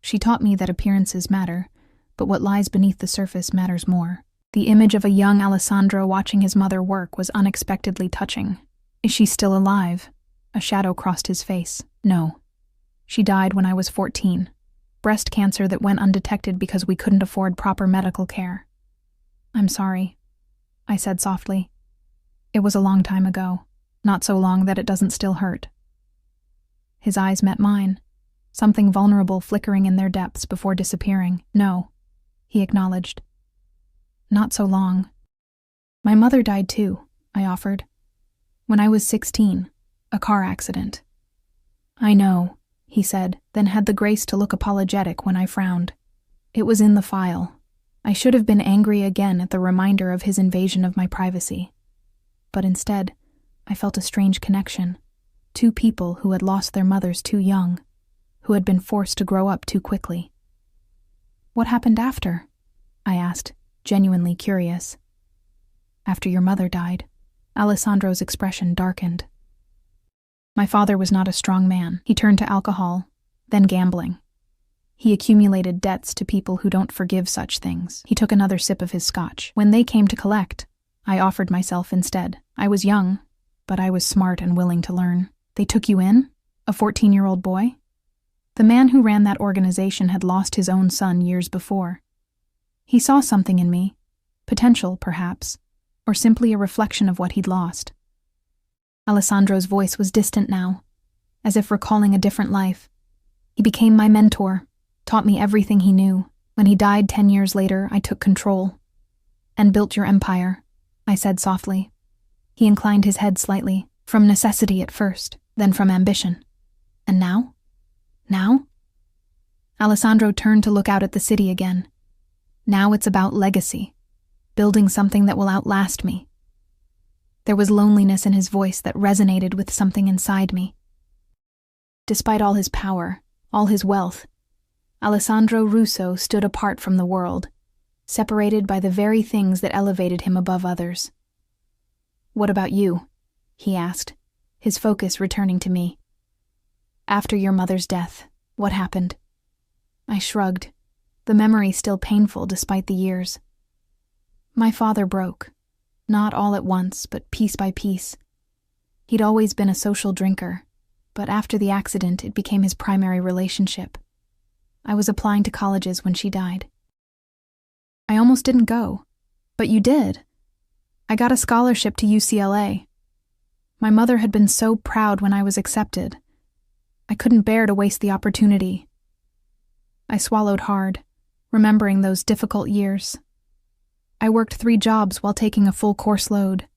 She taught me that appearances matter, but what lies beneath the surface matters more." The image of a young Alessandro watching his mother work was unexpectedly touching. "Is she still alive?" A shadow crossed his face. "No. She died when I was 14. Breast cancer that went undetected because we couldn't afford proper medical care." "I'm sorry," I said softly. "It was a long time ago, not so long that it doesn't still hurt." His eyes met mine, something vulnerable flickering in their depths before disappearing. "No," he acknowledged. "Not so long. My mother died too," I offered. "When I was 16, a car accident." "I know," he said, then had the grace to look apologetic when I frowned. "It was in the file. I should have been angry again at the reminder of his invasion of my privacy. But instead, I felt a strange connection. Two people who had lost their mothers too young, who had been forced to grow up too quickly. "What happened after?" I asked, genuinely curious. "After your mother died." Alessandro's expression darkened. "My father was not a strong man. He turned to alcohol, then gambling. He accumulated debts to people who don't forgive such things." He took another sip of his scotch. "When they came to collect, I offered myself instead. I was young, but I was smart and willing to learn." "They took you in? A 14-year-old boy?" The man who ran that organization had lost his own son years before. He saw something in me, potential, perhaps, or simply a reflection of what he'd lost. Alessandro's voice was distant now, as if recalling a different life. "He became my mentor, taught me everything he knew. When he died 10 years later, I took control. And built your empire," I said softly. He inclined his head slightly, from necessity at first, then from ambition. "And now? Now?" Alessandro turned to look out at the city again. "Now it's about legacy, building something that will outlast me." There was loneliness in his voice that resonated with something inside me. Despite all his power, all his wealth, Alessandro Russo stood apart from the world, separated by the very things that elevated him above others. "What about you?" he asked, his focus returning to me. "After your mother's death, what happened?" I shrugged, the memory still painful despite the years. "My father broke, not all at once, but piece by piece. He'd always been a social drinker, but after the accident it became his primary relationship. I was applying to colleges when she died." "I almost didn't go, but you did." "I got a scholarship to UCLA. My mother had been so proud when I was accepted. I couldn't bear to waste the opportunity." I swallowed hard, remembering those difficult years. I worked 3 jobs while taking a full course load.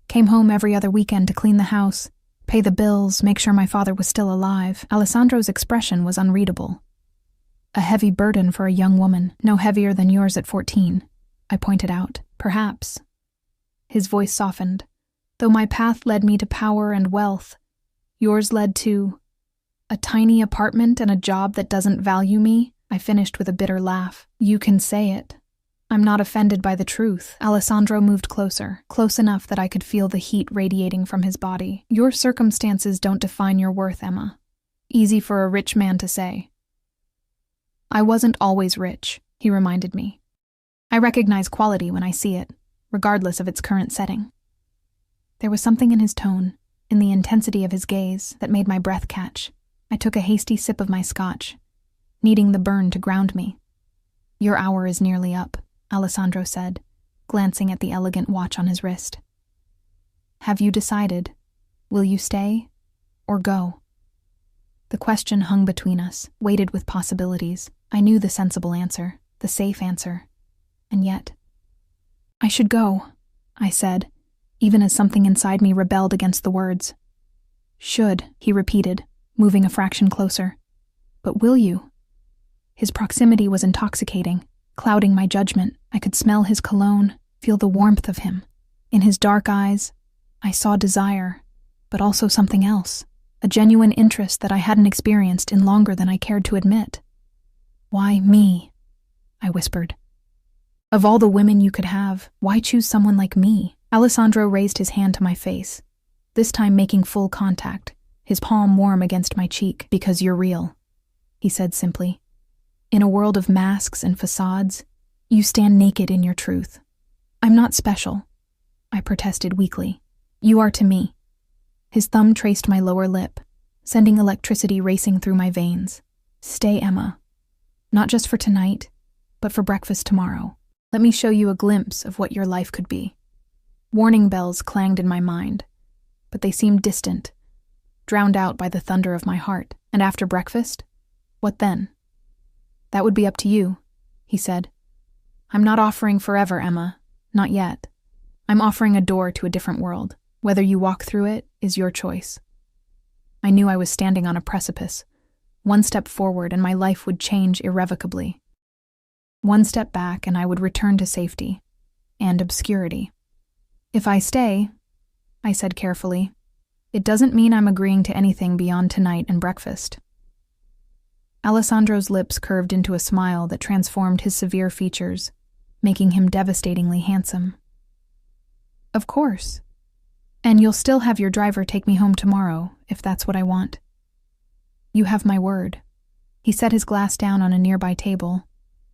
Came home every other weekend to clean the house, pay the bills, make sure my father was still alive. Alessandro's expression was unreadable. "A heavy burden for a young woman, no heavier than yours at 14, I pointed out. "Perhaps." His voice softened. "Though my path led me to power and wealth, yours led to a tiny apartment and a job that doesn't value me," I finished with a bitter laugh. "You can say it. I'm not offended by the truth." Alessandro moved closer, close enough that I could feel the heat radiating from his body. "Your circumstances don't define your worth, Emma. Easy for a rich man to say." "I wasn't always rich," he reminded me. "I recognize quality when I see it, regardless of its current setting." There was something in his tone, in the intensity of his gaze, that made my breath catch. I took a hasty sip of my scotch, needing the burn to ground me. "Your hour is nearly up," Alessandro said, glancing at the elegant watch on his wrist. "Have you decided? Will you stay or go?" The question hung between us, weighted with possibilities. I knew the sensible answer, the safe answer, and yet... "I should go," I said, even as something inside me rebelled against the words. "Should," he repeated, moving a fraction closer. "But will you?" His proximity was intoxicating, clouding my judgment. I could smell his cologne, feel the warmth of him. In his dark eyes, I saw desire, but also something else, a genuine interest that I hadn't experienced in longer than I cared to admit. "Why me?" I whispered. "Of all the women you could have, why choose someone like me?" Alessandro raised his hand to my face, this time making full contact, his palm warm against my cheek. "Because you're real," he said simply. "In a world of masks and facades, you stand naked in your truth." "I'm not special," I protested weakly. "You are to me." His thumb traced my lower lip, sending electricity racing through my veins. "Stay, Emma. Not just for tonight, but for breakfast tomorrow. Let me show you a glimpse of what your life could be." Warning bells clanged in my mind, but they seemed distant, drowned out by the thunder of my heart. "And after breakfast? What then?" "That would be up to you," he said. "I'm not offering forever, Emma. Not yet. I'm offering a door to a different world. Whether you walk through it is your choice." I knew I was standing on a precipice. One step forward and my life would change irrevocably. One step back and I would return to safety and obscurity. If I stay, I said carefully, it doesn't mean I'm agreeing to anything beyond tonight and breakfast. Alessandro's lips curved into a smile that transformed his severe features, making him devastatingly handsome. Of course. And you'll still have your driver take me home tomorrow, if that's what I want. You have my word. He set his glass down on a nearby table,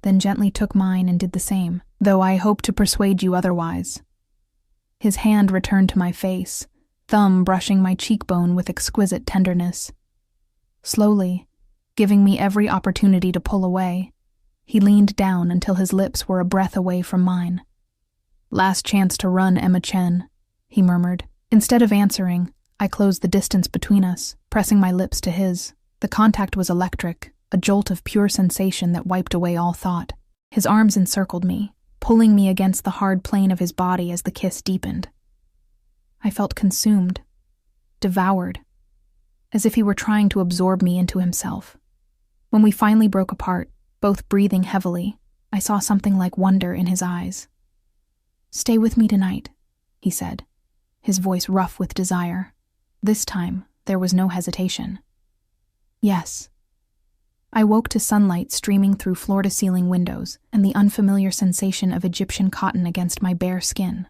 then gently took mine and did the same, though I hope to persuade you otherwise. His hand returned to my face, thumb brushing my cheekbone with exquisite tenderness. Slowly, giving me every opportunity to pull away, he leaned down until his lips were a breath away from mine. Last chance to run, Emma Chen, he murmured. Instead of answering, I closed the distance between us, pressing my lips to his. The contact was electric, a jolt of pure sensation that wiped away all thought. His arms encircled me, pulling me against the hard plane of his body as the kiss deepened. I felt consumed, devoured, as if he were trying to absorb me into himself. When we finally broke apart, both breathing heavily, I saw something like wonder in his eyes. Stay with me tonight, he said, his voice rough with desire. This time, there was no hesitation. Yes. I woke to sunlight streaming through floor-to-ceiling windows and the unfamiliar sensation of Egyptian cotton against my bare skin.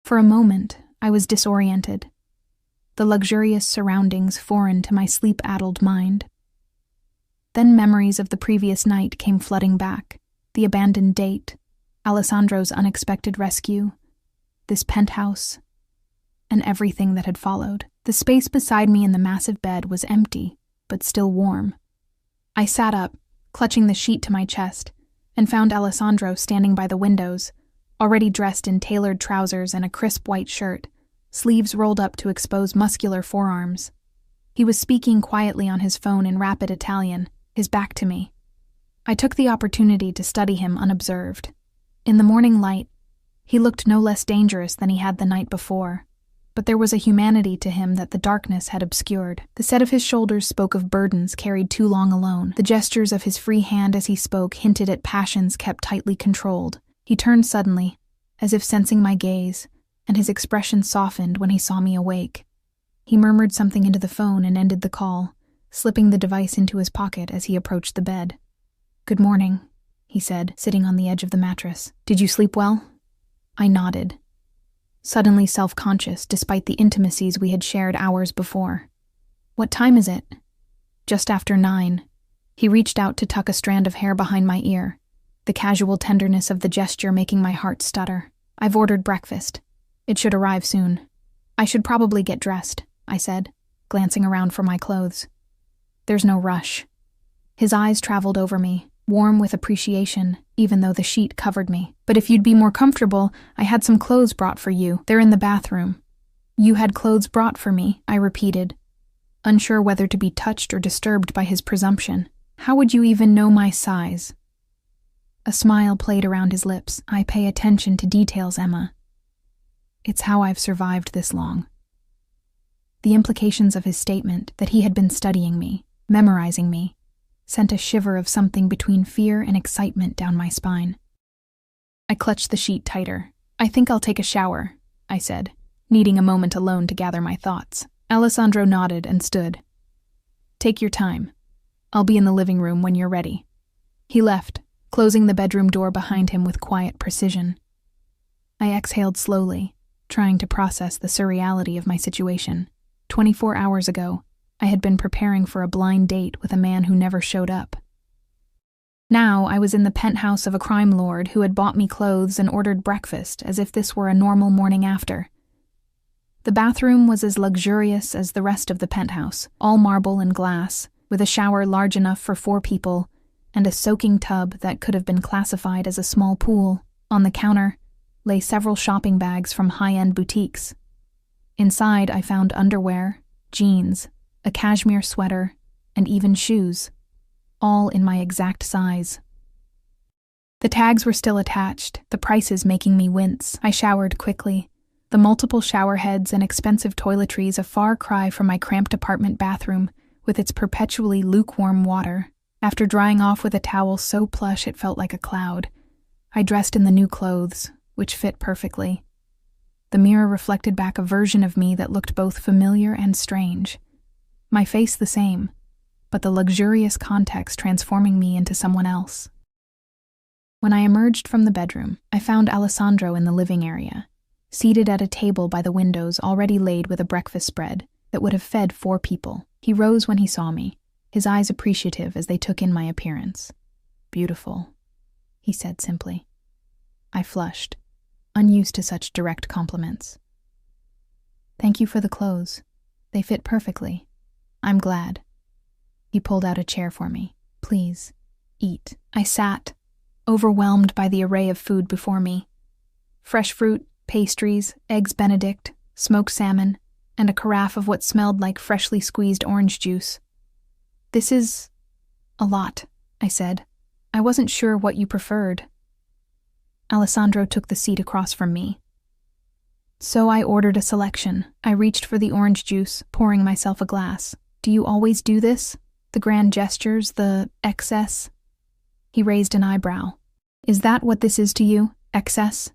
For a moment, I was disoriented, the luxurious surroundings foreign to my sleep-addled mind. Then memories of the previous night came flooding back, the abandoned date, Alessandro's unexpected rescue, this penthouse, and everything that had followed. The space beside me in the massive bed was empty, but still warm. I sat up, clutching the sheet to my chest, and found Alessandro standing by the windows, already dressed in tailored trousers and a crisp white shirt, sleeves rolled up to expose muscular forearms. He was speaking quietly on his phone in rapid Italian, his back to me. I took the opportunity to study him unobserved. In the morning light, he looked no less dangerous than he had the night before, but there was a humanity to him that the darkness had obscured. The set of his shoulders spoke of burdens carried too long alone. The gestures of his free hand as he spoke hinted at passions kept tightly controlled. He turned suddenly, as if sensing my gaze, and his expression softened when he saw me awake. He murmured something into the phone and ended the call, slipping the device into his pocket as he approached the bed. Good morning, he said, sitting on the edge of the mattress. Did you sleep well? I nodded, suddenly self-conscious despite the intimacies we had shared hours before. What time is it? Just after 9. He reached out to tuck a strand of hair behind my ear, the casual tenderness of the gesture making my heart stutter. I've ordered breakfast. It should arrive soon. I should probably get dressed, I said, glancing around for my clothes. There's no rush. His eyes traveled over me, warm with appreciation, even though the sheet covered me. But if you'd be more comfortable, I had some clothes brought for you. They're in the bathroom. You had clothes brought for me, I repeated, unsure whether to be touched or disturbed by his presumption. How would you even know my size? A smile played around his lips. I pay attention to details, Emma. It's how I've survived this long. The implications of his statement that he had been studying me, memorizing me, sent a shiver of something between fear and excitement down my spine. I clutched the sheet tighter. I think I'll take a shower, I said, needing a moment alone to gather my thoughts. Alessandro nodded and stood. Take your time. I'll be in the living room when you're ready. He left, closing the bedroom door behind him with quiet precision. I exhaled slowly, trying to process the surreality of my situation. 24 hours ago, I had been preparing for a blind date with a man who never showed up. Now I was in the penthouse of a crime lord who had bought me clothes and ordered breakfast as if this were a normal morning after. The bathroom was as luxurious as the rest of the penthouse, all marble and glass, with a shower large enough for 4 people and a soaking tub that could have been classified as a small pool. On the counter lay several shopping bags from high-end boutiques. Inside I found underwear, jeans, a cashmere sweater, and even shoes, all in my exact size. The tags were still attached, the prices making me wince. I showered quickly, the multiple shower heads and expensive toiletries a far cry from my cramped apartment bathroom with its perpetually lukewarm water. After drying off with a towel so plush it felt like a cloud, I dressed in the new clothes, which fit perfectly. The mirror reflected back a version of me that looked both familiar and strange. My face the same, but the luxurious context transforming me into someone else. When I emerged from the bedroom, I found Alessandro in the living area, seated at a table by the windows already laid with a breakfast spread that would have fed 4 people. He rose when he saw me, his eyes appreciative as they took in my appearance. "Beautiful," he said simply. I flushed, unused to such direct compliments. "Thank you for the clothes. They fit perfectly. I'm glad." He pulled out a chair for me. "Please, eat." I sat, overwhelmed by the array of food before me. Fresh fruit, pastries, eggs Benedict, smoked salmon, and a carafe of what smelled like freshly squeezed orange juice. "This is a lot," I said. "I wasn't sure what you preferred." Alessandro took the seat across from me. So I ordered a selection. I reached for the orange juice, pouring myself a glass. "Do you always do this? The grand gestures, the excess?" He raised an eyebrow. "Is that what this is to you? Excess?"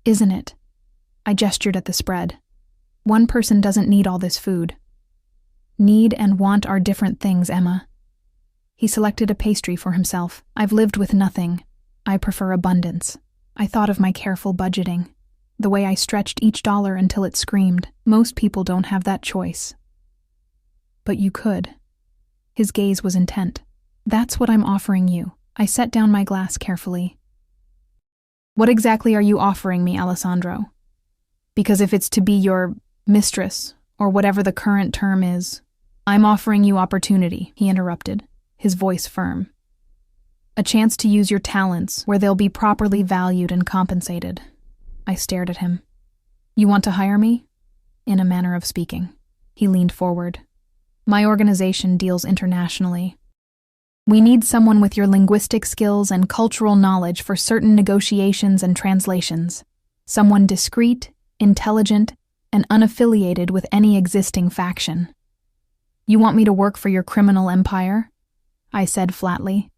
"Isn't it?" I gestured at the spread. "One person doesn't need all this food." "Need and want are different things, Emma." He selected a pastry for himself. "I've lived with nothing. I prefer abundance." I thought of my careful budgeting, the way I stretched each dollar until it screamed. Most people don't have that choice. "But you could." His gaze was intent. "That's what I'm offering you." I set down my glass carefully. "What exactly are you offering me, Alessandro? Because if it's to be your mistress, or whatever the current term is—" "I'm offering you opportunity," he interrupted, his voice firm. "A chance to use your talents where they'll be properly valued and compensated." I stared at him. "You want to hire me?" In a manner of speaking. He leaned forward. "My organization deals internationally. We need someone with your linguistic skills and cultural knowledge for certain negotiations and translations. Someone discreet, intelligent, and unaffiliated with any existing faction." "You want me to work for your criminal empire?" I said flatly.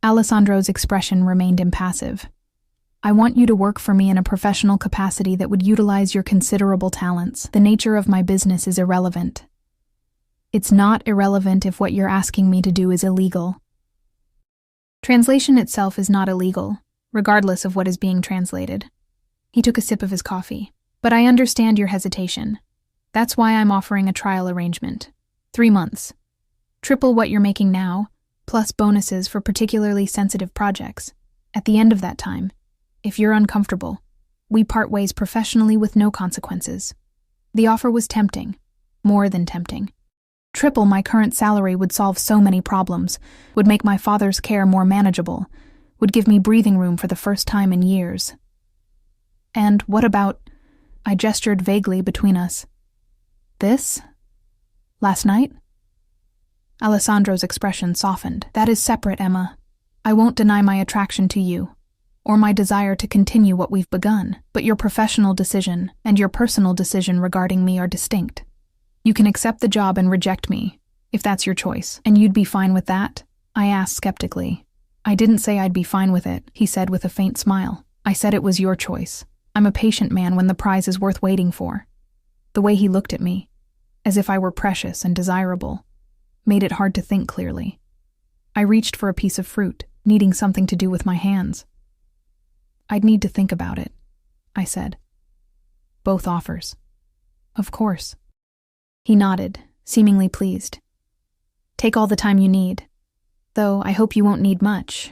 Alessandro's expression remained impassive. "I want you to work for me in a professional capacity that would utilize your considerable talents. The nature of my business is irrelevant." "It's not irrelevant if what you're asking me to do is illegal." Translation itself is not illegal, regardless of what is being translated. He took a sip of his coffee. "But I understand your hesitation. That's why I'm offering a trial arrangement. 3 months. Triple what you're making now, plus bonuses for particularly sensitive projects. At the end of that time, if you're uncomfortable, we part ways professionally with no consequences." The offer was tempting, more than tempting. Triple my current salary would solve so many problems, would make my father's care more manageable, would give me breathing room for the first time in years. "And what about—" I gestured vaguely between us. "This? Last night?" Alessandro's expression softened. "That is separate, Emma. I won't deny my attraction to you, or my desire to continue what we've begun, but your professional decision and your personal decision regarding me are distinct. You can accept the job and reject me, if that's your choice, and you'd be fine with that?" I asked skeptically. "I didn't say I'd be fine with it," he said with a faint smile. "I said it was your choice. I'm a patient man when the prize is worth waiting for." The way he looked at me, as if I were precious and desirable, made it hard to think clearly. I reached for a piece of fruit, needing something to do with my hands. "I'd need to think about it," I said. "Both offers." "Of course." He nodded, seemingly pleased. "Take all the time you need. Though I hope you won't need much.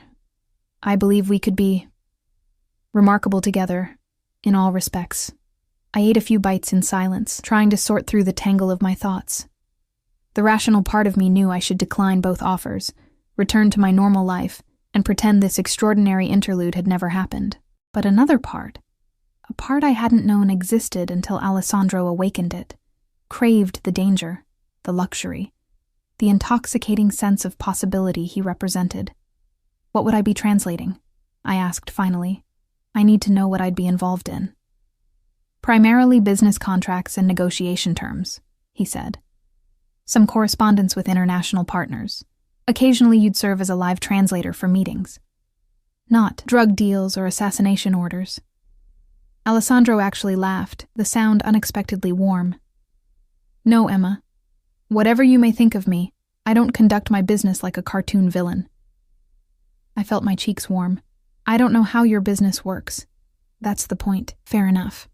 I believe we could be remarkable together, in all respects." I ate a few bites in silence, trying to sort through the tangle of my thoughts. The rational part of me knew I should decline both offers, return to my normal life, and pretend this extraordinary interlude had never happened. But another part, a part I hadn't known existed until Alessandro awakened it, craved the danger, the luxury, the intoxicating sense of possibility he represented. "What would I be translating?" I asked finally. "I need to know what I'd be involved in." "Primarily business contracts and negotiation terms," he said. "Some correspondence with international partners. Occasionally you'd serve as a live translator for meetings. Not drug deals or assassination orders. Alessandro actually laughed, the sound unexpectedly warm. No, Emma. Whatever you may think of me, I don't conduct my business like a cartoon villain. I felt my cheeks warm. I don't know how your business works. That's the point. Fair enough.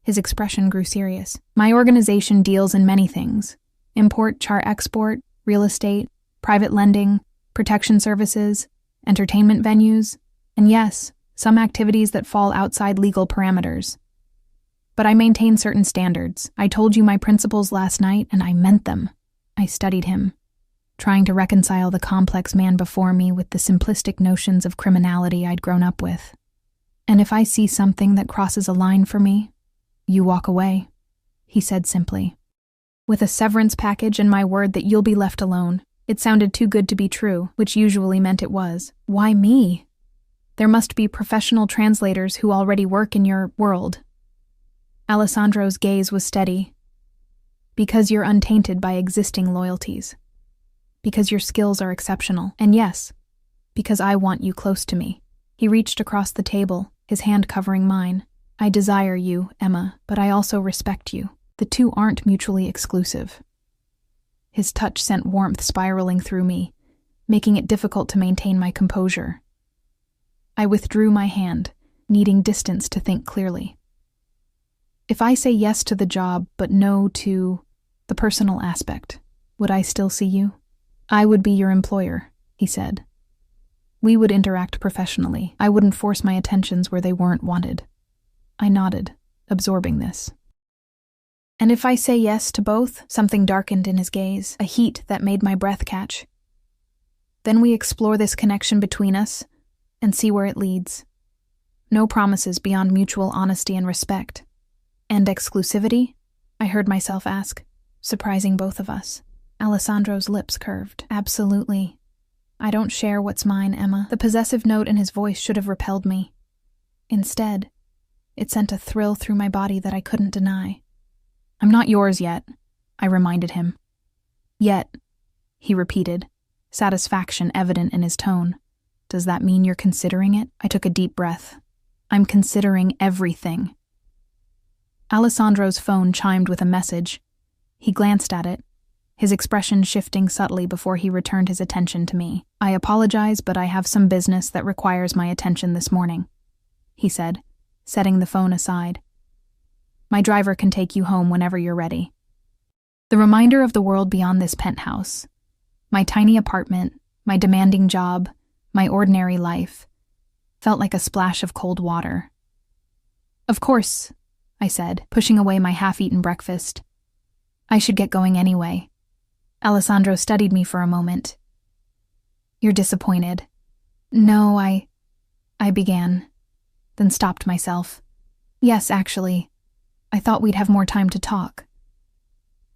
His expression grew serious. My organization deals in many things. Import, export, real estate, private lending, protection services, entertainment venues, and yes, some activities that fall outside legal parameters. But I maintain certain standards. I told you my principles last night, and I meant them. I studied him, trying to reconcile the complex man before me with the simplistic notions of criminality I'd grown up with. And if I see something that crosses a line for me, you walk away, he said simply. With a severance package and my word that you'll be left alone. It sounded too good to be true, which usually meant it was. Why me? There must be professional translators who already work in your world. Alessandro's gaze was steady. Because you're untainted by existing loyalties. Because your skills are exceptional. And yes, because I want you close to me. He reached across the table, his hand covering mine. I desire you, Emma, but I also respect you. The two aren't mutually exclusive. His touch sent warmth spiraling through me, making it difficult to maintain my composure. I withdrew my hand, needing distance to think clearly. If I say yes to the job but no to the personal aspect, would I still see you? I would be your employer, he said. We would interact professionally. I wouldn't force my attentions where they weren't wanted. I nodded, absorbing this. And if I say yes to both, something darkened in his gaze, a heat that made my breath catch. Then we explore this connection between us and see where it leads. No promises beyond mutual honesty and respect. And exclusivity? I heard myself ask, surprising both of us. Alessandro's lips curved. Absolutely. I don't share what's mine, Emma. The possessive note in his voice should have repelled me. Instead, it sent a thrill through my body that I couldn't deny. I'm not yours yet, I reminded him. Yet, he repeated, satisfaction evident in his tone. Does that mean you're considering it? I took a deep breath. I'm considering everything. Alessandro's phone chimed with a message. He glanced at it, his expression shifting subtly before he returned his attention to me. I apologize, but I have some business that requires my attention this morning, he said, setting the phone aside. My driver can take you home whenever you're ready. The reminder of the world beyond this penthouse, my tiny apartment, my demanding job, my ordinary life, felt like a splash of cold water. Of course, I said, pushing away my half-eaten breakfast. I should get going anyway. Alessandro studied me for a moment. You're disappointed. No, I began, then stopped myself. Yes, actually. I thought we'd have more time to talk.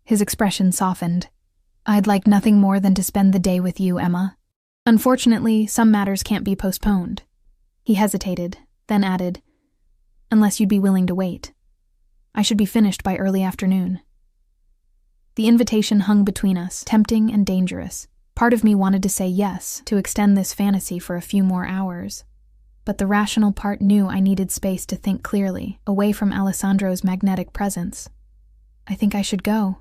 His expression softened. I'd like nothing more than to spend the day with you, Emma. Unfortunately, some matters can't be postponed. He hesitated, then added, unless you'd be willing to wait. I should be finished by early afternoon. The invitation hung between us, tempting and dangerous. Part of me wanted to say yes, to extend this fantasy for a few more hours. But the rational part knew I needed space to think clearly, away from Alessandro's magnetic presence. I think I should go,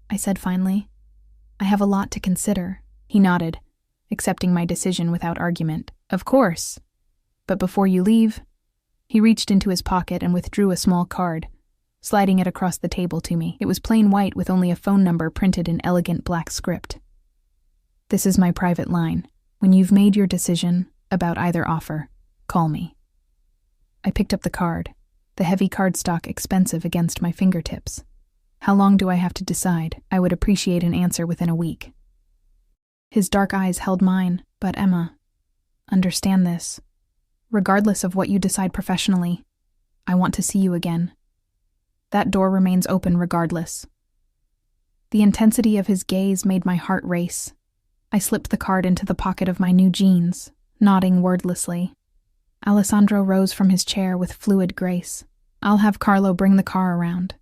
I said finally. I have a lot to consider. He nodded, accepting my decision without argument. Of course. But before you leave, he reached into his pocket and withdrew a small card, sliding it across the table to me. It was plain white with only a phone number printed in elegant black script. This is my private line. When you've made your decision about either offer, call me. I picked up the card, the heavy cardstock expensive against my fingertips. How long do I have to decide? I would appreciate an answer within a week. His dark eyes held mine, but Emma, understand this. Regardless of what you decide professionally, I want to see you again. That door remains open regardless. The intensity of his gaze made my heart race. I slipped the card into the pocket of my new jeans, nodding wordlessly. Alessandro rose from his chair with fluid grace. I'll have Carlo bring the car around.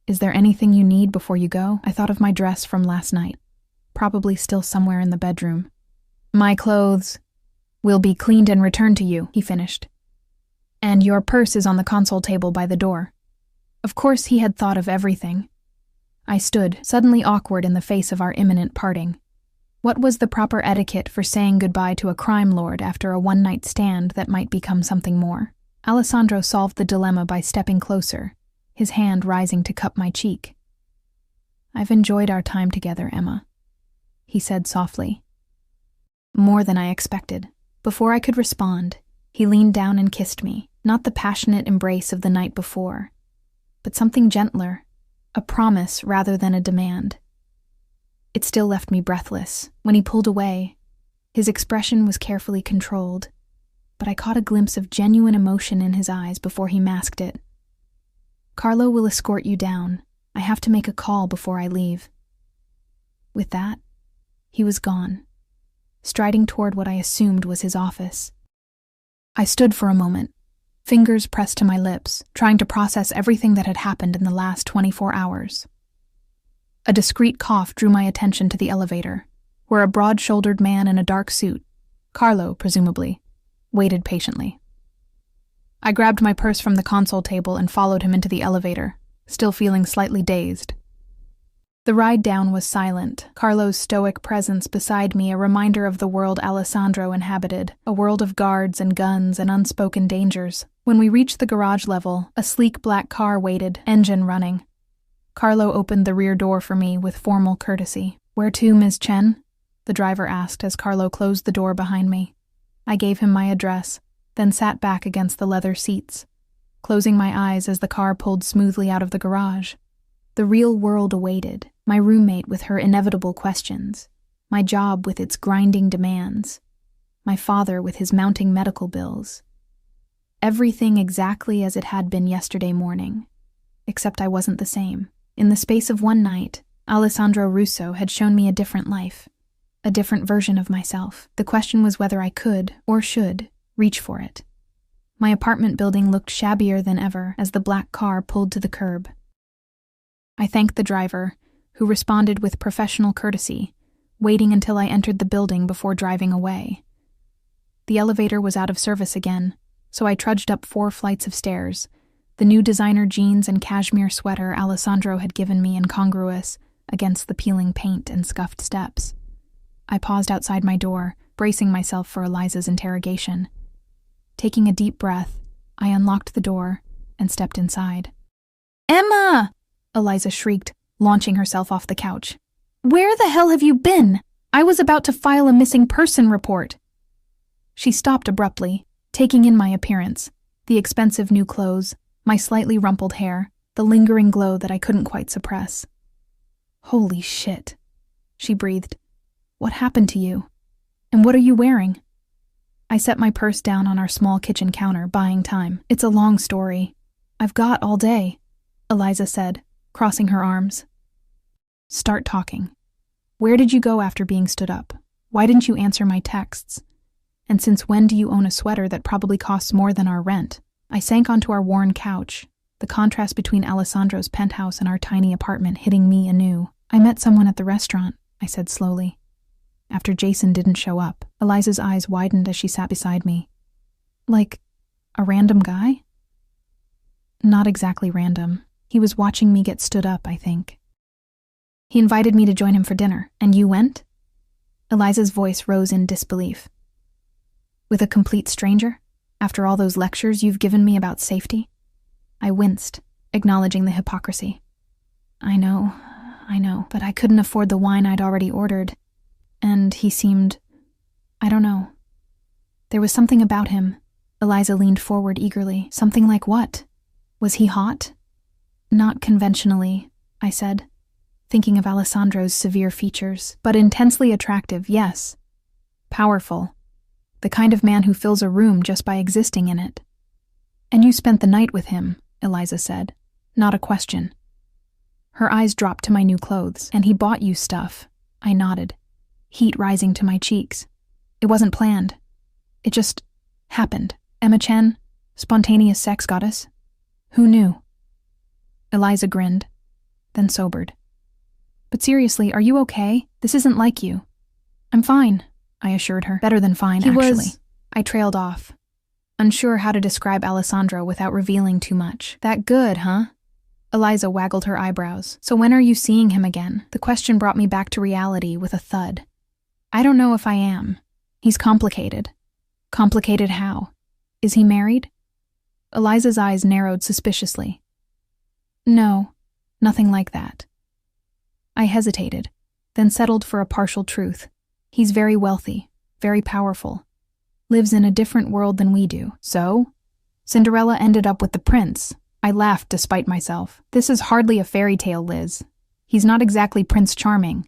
Is there anything you need before you go? I thought of my dress from last night. probably still somewhere in the bedroom. "My clothes will be cleaned and returned to you," he finished. "And your purse is on the console table by the door." Of course he had thought of everything. I stood, suddenly awkward in the face of our imminent parting. What was the proper etiquette for saying goodbye to a crime lord after a one-night stand that might become something more? Alessandro solved the dilemma by stepping closer, his hand rising to cup my cheek. "I've enjoyed our time together, Emma," he said softly. More than I expected. Before I could respond, he leaned down and kissed me, not the passionate embrace of the night before, but something gentler, a promise rather than a demand. It still left me breathless. When he pulled away, his expression was carefully controlled, but I caught a glimpse of genuine emotion in his eyes before he masked it. "Carlo will escort you down. I have to make a call before I leave." With that, he was gone, striding toward what I assumed was his office. I stood for a moment, fingers pressed to my lips, trying to process everything that had happened in the last 24 hours. A discreet cough drew my attention to the elevator, where a broad-shouldered man in a dark suit, Carlo, presumably, waited patiently. I grabbed my purse from the console table and followed him into the elevator, still feeling slightly dazed. The ride down was silent, Carlo's stoic presence beside me a reminder of the world Alessandro inhabited, a world of guards and guns and unspoken dangers. When we reached the garage level, a sleek black car waited, engine running. Carlo opened the rear door for me with formal courtesy. "Where to, Ms. Chen?" the driver asked as Carlo closed the door behind me. I gave him my address, then sat back against the leather seats, closing my eyes as the car pulled smoothly out of the garage. The real world awaited, my roommate with her inevitable questions, my job with its grinding demands, my father with his mounting medical bills. Everything exactly as it had been yesterday morning, except I wasn't the same. In the space of one night, Alessandro Russo had shown me a different life, a different version of myself. The question was whether I could, or should, reach for it. My apartment building looked shabbier than ever as the black car pulled to the curb. I thanked the driver, who responded with professional courtesy, waiting until I entered the building before driving away. The elevator was out of service again, so I trudged up 4 flights of stairs, the new designer jeans and cashmere sweater Alessandro had given me incongruous against the peeling paint and scuffed steps. I paused outside my door, bracing myself for Eliza's interrogation. Taking a deep breath, I unlocked the door and stepped inside. "Emma!" Eliza shrieked, launching herself off the couch. "Where the hell have you been? I was about to file a missing person report." She stopped abruptly, taking in my appearance, the expensive new clothes, my slightly rumpled hair, the lingering glow that I couldn't quite suppress. "Holy shit," she breathed. "What happened to you? And what are you wearing?" I set my purse down on our small kitchen counter, buying time. "It's a long story. I've got all day," Eliza said, crossing her arms. "Start talking. Where did you go after being stood up? Why didn't you answer my texts? And since when do you own a sweater that probably costs more than our rent?" I sank onto our worn couch, the contrast between Alessandro's penthouse and our tiny apartment hitting me anew. "I met someone at the restaurant," I said slowly. "After Jason didn't show up." Eliza's eyes widened as she sat beside me. "Like, a random guy?" "Not exactly random. He was watching me get stood up, I think. He invited me to join him for dinner, and you went?" Eliza's voice rose in disbelief. "With a complete stranger? After all those lectures you've given me about safety?" I winced, acknowledging the hypocrisy. I know, but I couldn't afford the wine I'd already ordered. And he seemed... I don't know. There was something about him." Eliza leaned forward eagerly. "Something like what? Was he hot?" "Not conventionally," I said, thinking of Alessandro's severe features, "but intensely attractive, yes. Powerful. The kind of man who fills a room just by existing in it." "And you spent the night with him," Eliza said. Not a question. Her eyes dropped to my new clothes. "And he bought you stuff." I nodded, heat rising to my cheeks. "It wasn't planned. It just happened. Emma Chen, spontaneous sex goddess. Who knew?" Eliza grinned, then sobered. But seriously, are you okay? This isn't like you. I'm fine, I assured her. Better than fine, actually. I trailed off, unsure how to describe Alessandro without revealing too much. That good, huh? Eliza waggled her eyebrows. So when are you seeing him again? The question brought me back to reality with a thud. I don't know if I am. He's complicated. Complicated how? Is he married? Eliza's eyes narrowed suspiciously. No, nothing like that. I hesitated, then settled for a partial truth. He's very wealthy, very powerful. Lives in a different world than we do. So? Cinderella ended up with the prince. I laughed despite myself. This is hardly a fairy tale, Liz. He's not exactly Prince Charming.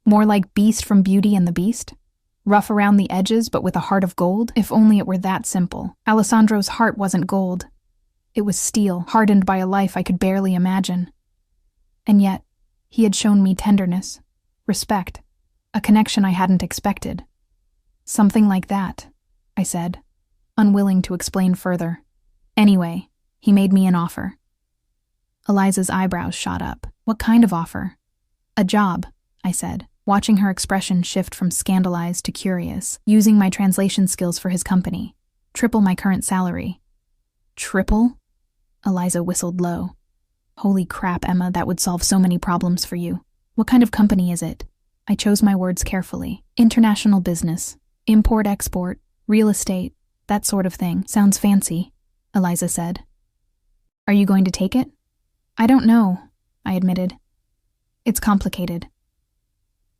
More like Beast from Beauty and the Beast? Rough around the edges, but with a heart of gold? If only it were that simple. Alessandro's heart wasn't gold. It was steel, hardened by a life I could barely imagine. And yet, he had shown me tenderness, respect, a connection I hadn't expected. Something like that, I said, unwilling to explain further. Anyway, he made me an offer. Eliza's eyebrows shot up. What kind of offer? A job, I said, watching her expression shift from scandalized to curious, using my translation skills for his company. Triple my current salary. Triple? Eliza whistled low. Holy crap, Emma, that would solve so many problems for you. What kind of company is it? I chose my words carefully. International business. Import-export. Real estate. That sort of thing. Sounds fancy, Eliza said. Are you going to take it? I don't know, I admitted. It's complicated.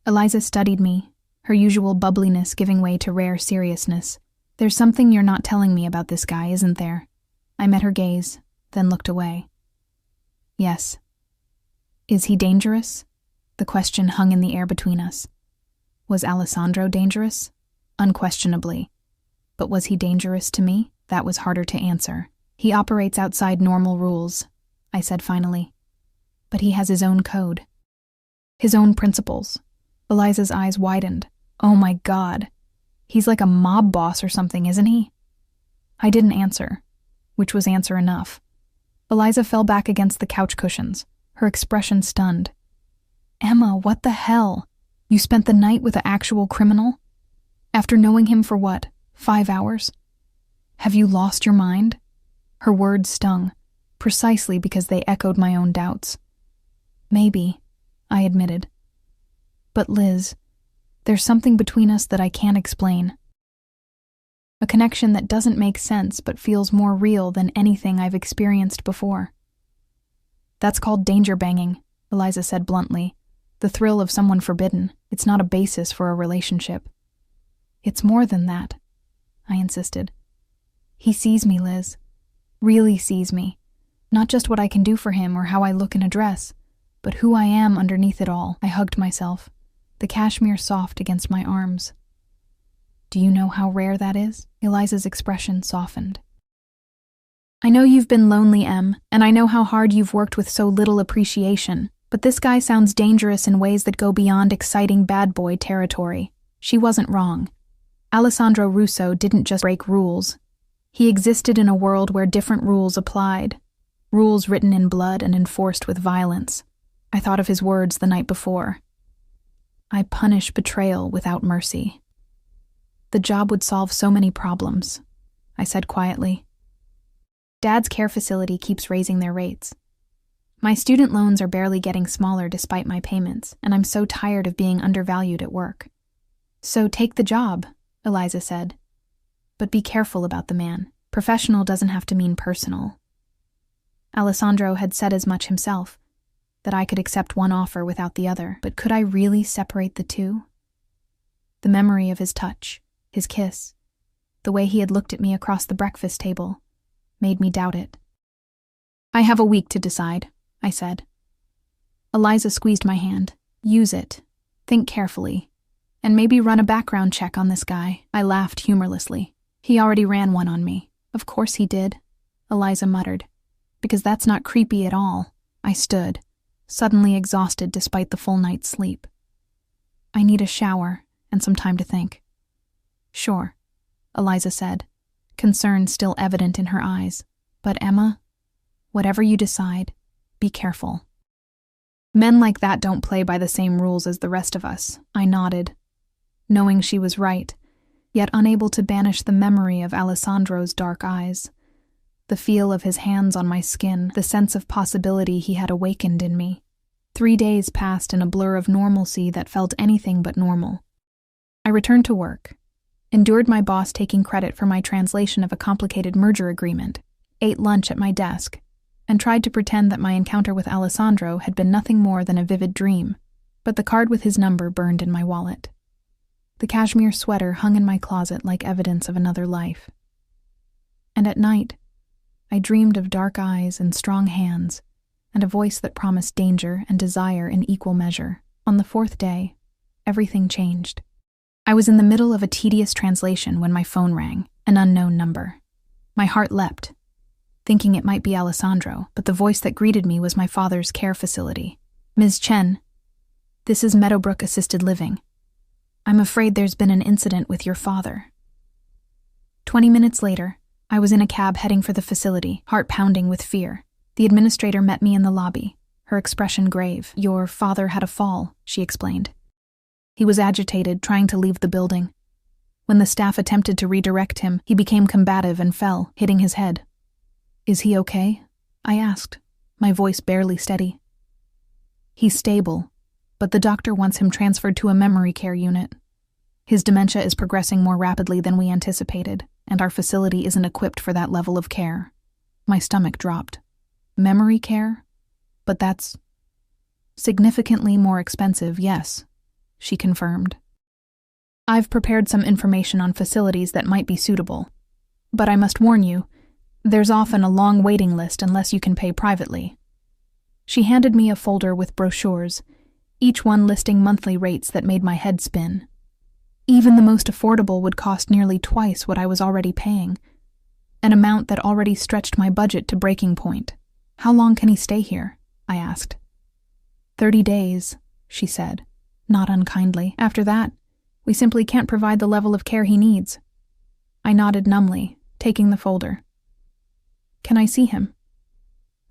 Eliza studied me, her usual bubbliness giving way to rare seriousness. There's something you're not telling me about this guy, isn't there? I met her gaze, then looked away. Yes. Is he dangerous? The question hung in the air between us. Was Alessandro dangerous? Unquestionably. But was he dangerous to me? That was harder to answer. He operates outside normal rules, I said finally. But he has his own code. His own principles. Eliza's eyes widened. Oh my God. He's like a mob boss or something, isn't he? I didn't answer, which was answer enough. Eliza fell back against the couch cushions, her expression stunned. Emma, what the hell? You spent the night with an actual criminal? After knowing him for what, 5 hours? Have you lost your mind? Her words stung, precisely because they echoed my own doubts. Maybe, I admitted. But Liz, there's something between us that I can't explain. A connection that doesn't make sense but feels more real than anything I've experienced before. That's called danger banging, Eliza said bluntly. The thrill of someone forbidden. It's not a basis for a relationship. It's more than that, I insisted. He sees me, Liz. Really sees me. Not just what I can do for him or how I look in a dress, but who I am underneath it all. I hugged myself, the cashmere soft against my arms. Do you know how rare that is? Eliza's expression softened. I know you've been lonely, Em, and I know how hard you've worked with so little appreciation, but this guy sounds dangerous in ways that go beyond exciting bad boy territory. She wasn't wrong. Alessandro Russo didn't just break rules. He existed in a world where different rules applied. Rules written in blood and enforced with violence. I thought of his words the night before. I punish betrayal without mercy. The job would solve so many problems, I said quietly. Dad's care facility keeps raising their rates. My student loans are barely getting smaller despite my payments, and I'm so tired of being undervalued at work. So take the job, Eliza said. But be careful about the man. Professional doesn't have to mean personal. Alessandro had said as much himself, that I could accept one offer without the other, but could I really separate the two? The memory of his touch, his kiss, the way he had looked at me across the breakfast table, made me doubt it. I have a week to decide, I said. Eliza squeezed my hand. Use it. Think carefully. And maybe run a background check on this guy. I laughed humorlessly. He already ran one on me. Of course he did, Eliza muttered. Because that's not creepy at all. I stood, suddenly exhausted despite the full night's sleep. I need a shower and some time to think. Sure, Eliza said, concern still evident in her eyes. But Emma, whatever you decide, be careful. Men like that don't play by the same rules as the rest of us, I nodded, knowing she was right, yet unable to banish the memory of Alessandro's dark eyes, the feel of his hands on my skin, the sense of possibility he had awakened in me. 3 days passed in a blur of normalcy that felt anything but normal. I returned to work, endured my boss taking credit for my translation of a complicated merger agreement, ate lunch at my desk, and tried to pretend that my encounter with Alessandro had been nothing more than a vivid dream, but the card with his number burned in my wallet. The cashmere sweater hung in my closet like evidence of another life. And at night, I dreamed of dark eyes and strong hands, and a voice that promised danger and desire in equal measure. On the 4th day, everything changed. I was in the middle of a tedious translation when my phone rang, an unknown number. My heart leapt, thinking it might be Alessandro, but the voice that greeted me was my father's care facility. "Ms. Chen, this is Meadowbrook Assisted Living. I'm afraid there's been an incident with your father." 20 minutes later, I was in a cab heading for the facility, heart pounding with fear. The administrator met me in the lobby, her expression grave. "Your father had a fall," she explained. He was agitated, trying to leave the building. When the staff attempted to redirect him, he became combative and fell, hitting his head. "Is he okay?" I asked, my voice barely steady. "He's stable, but the doctor wants him transferred to a memory care unit. His dementia is progressing more rapidly than we anticipated, and our facility isn't equipped for that level of care." My stomach dropped. Memory care? But that's significantly more expensive, yes, she confirmed. "I've prepared some information on facilities that might be suitable, but I must warn you, there's often a long waiting list unless you can pay privately." She handed me a folder with brochures, each one listing monthly rates that made my head spin. Even the most affordable would cost nearly twice what I was already paying, an amount that already stretched my budget to breaking point. "How long can he stay here?" I asked. 30 days, she said, not unkindly. "After that, we simply can't provide the level of care he needs." I nodded numbly, taking the folder. "Can I see him?"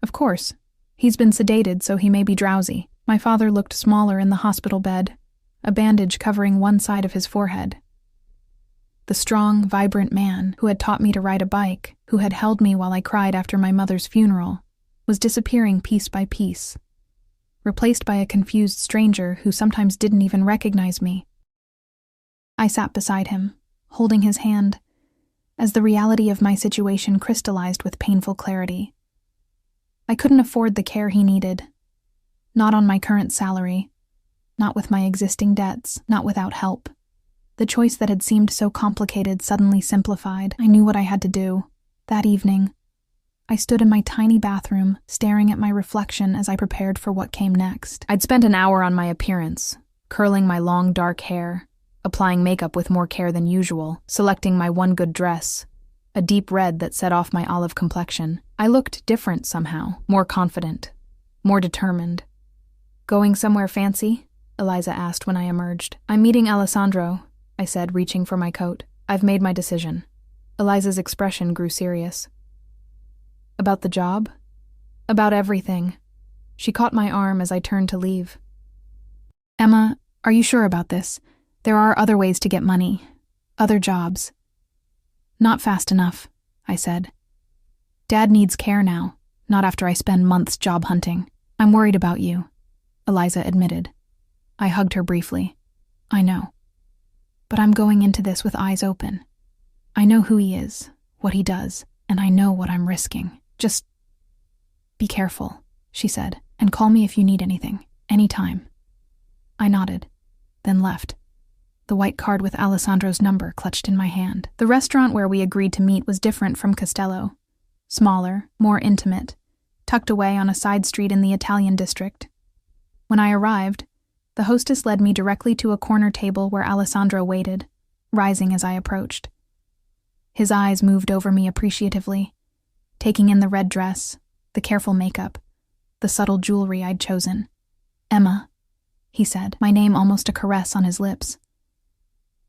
"Of course. He's been sedated, so he may be drowsy." My father looked smaller in the hospital bed, a bandage covering one side of his forehead. The strong, vibrant man who had taught me to ride a bike, who had held me while I cried after my mother's funeral, was disappearing piece by piece, replaced by a confused stranger who sometimes didn't even recognize me. I sat beside him, holding his hand, as the reality of my situation crystallized with painful clarity. I couldn't afford the care he needed, not on my current salary, not with my existing debts, not without help. The choice that had seemed so complicated suddenly simplified. I knew what I had to do. That evening, I stood in my tiny bathroom, staring at my reflection as I prepared for what came next. I'd spent an hour on my appearance, curling my long dark hair, applying makeup with more care than usual, selecting my one good dress, a deep red that set off my olive complexion. I looked different somehow, more confident, more determined. "Going somewhere fancy?" Eliza asked when I emerged. "I'm meeting Alessandro," I said, reaching for my coat. "I've made my decision." Eliza's expression grew serious. "About the job?" "About everything." She caught my arm as I turned to leave. "Emma, are you sure about this? There are other ways to get money. Other jobs." "Not fast enough," I said. "Dad needs care now, not after I spend months job hunting. I'm worried about you," Eliza admitted. I hugged her briefly. "I know. But I'm going into this with eyes open. I know who he is, what he does, and I know what I'm risking. Just be careful," she said, "and call me if you need anything, anytime." I nodded, then left, the white card with Alessandro's number clutched in my hand. The restaurant where we agreed to meet was different from Costello. Smaller, more intimate, tucked away on a side street in the Italian district. When I arrived, the hostess led me directly to a corner table where Alessandro waited, rising as I approached. His eyes moved over me appreciatively, taking in the red dress, the careful makeup, the subtle jewelry I'd chosen. "Emma," he said, my name almost a caress on his lips.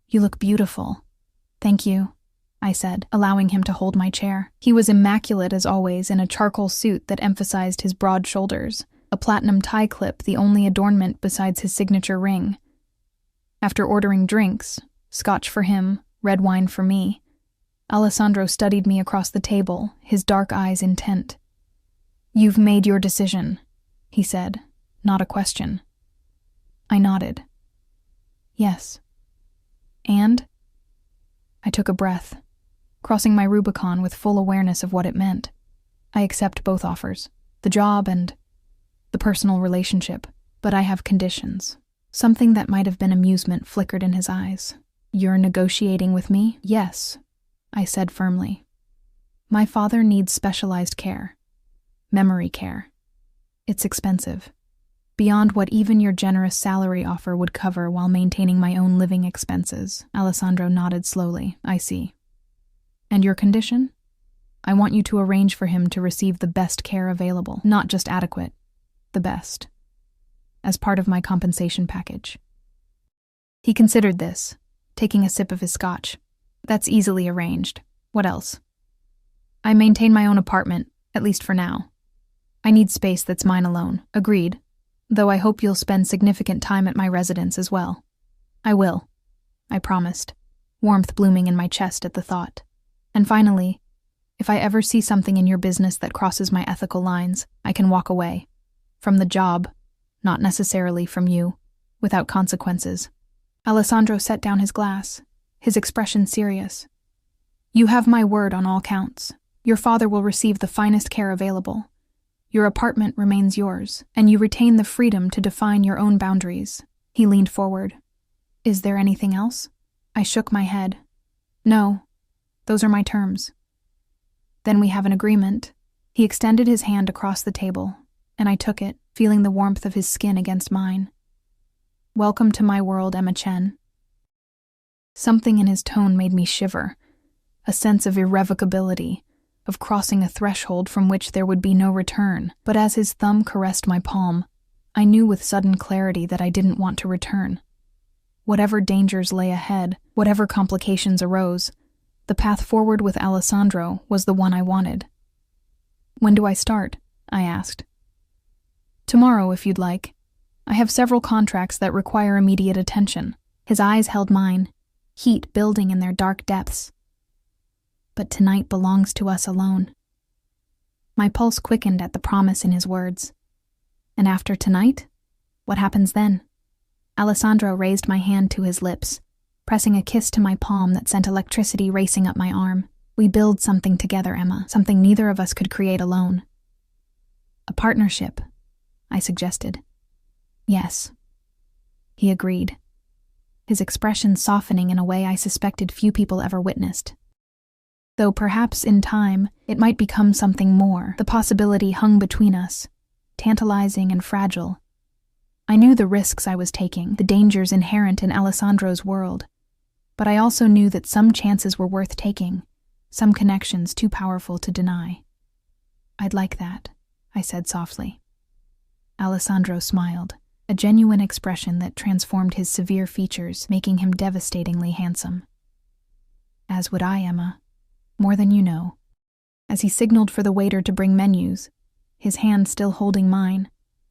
"You look beautiful." "Thank you," I said, allowing him to hold my chair. He was immaculate as always in a charcoal suit that emphasized his broad shoulders, a platinum tie clip the only adornment besides his signature ring. After ordering drinks, scotch for him, red wine for me, Alessandro studied me across the table, his dark eyes intent. "You've made your decision," he said, not a question. I nodded. "Yes." "And?" I took a breath, crossing my Rubicon with full awareness of what it meant. "I accept both offers, the job and the personal relationship, but I have conditions." Something that might have been amusement flickered in his eyes. "You're negotiating with me?" "Yes," I said firmly. "My father needs specialized care. Memory care. It's expensive. Beyond what even your generous salary offer would cover while maintaining my own living expenses." Alessandro nodded slowly. "I see. And your condition? I want you to arrange for him to receive the best care available, not just adequate, the best, as part of my compensation package." He considered this, taking a sip of his scotch. "That's easily arranged. What else?" "I maintain my own apartment, at least for now. I need space that's mine alone." "Agreed, though I hope you'll spend significant time at my residence as well." "I will," I promised, warmth blooming in my chest at the thought. "And finally, if I ever see something in your business that crosses my ethical lines, I can walk away. From the job, not necessarily from you, without consequences." Alessandro set down his glass, his expression serious. "You have my word on all counts. Your father will receive the finest care available. Your apartment remains yours, and you retain the freedom to define your own boundaries." He leaned forward. "Is there anything else?" I shook my head. "No, those are my terms." "Then we have an agreement." He extended his hand across the table, and I took it, feeling the warmth of his skin against mine. "Welcome to my world, Emma Chen." Something in his tone made me shiver, a sense of irrevocability, of crossing a threshold from which there would be no return. But as his thumb caressed my palm, I knew with sudden clarity that I didn't want to return. Whatever dangers lay ahead, whatever complications arose, the path forward with Alessandro was the one I wanted. "When do I start?" I asked. "Tomorrow, if you'd like. I have several contracts that require immediate attention." His eyes held mine, heat building in their dark depths. "But tonight belongs to us alone." My pulse quickened at the promise in his words. "And after tonight? What happens then?" Alessandro raised my hand to his lips, pressing a kiss to my palm that sent electricity racing up my arm. "We build something together, Emma, something neither of us could create alone." "A partnership," I suggested. "Yes." He agreed, his expression softening in a way I suspected few people ever witnessed. Though perhaps in time it might become something more, the possibility hung between us, tantalizing and fragile. I knew the risks I was taking, the dangers inherent in Alessandro's world, but I also knew that some chances were worth taking, some connections too powerful to deny. "I'd like that," I said softly. Alessandro smiled, a genuine expression that transformed his severe features, making him devastatingly handsome. "As would I, Emma. More than you know." As he signaled for the waiter to bring menus, his hand still holding mine,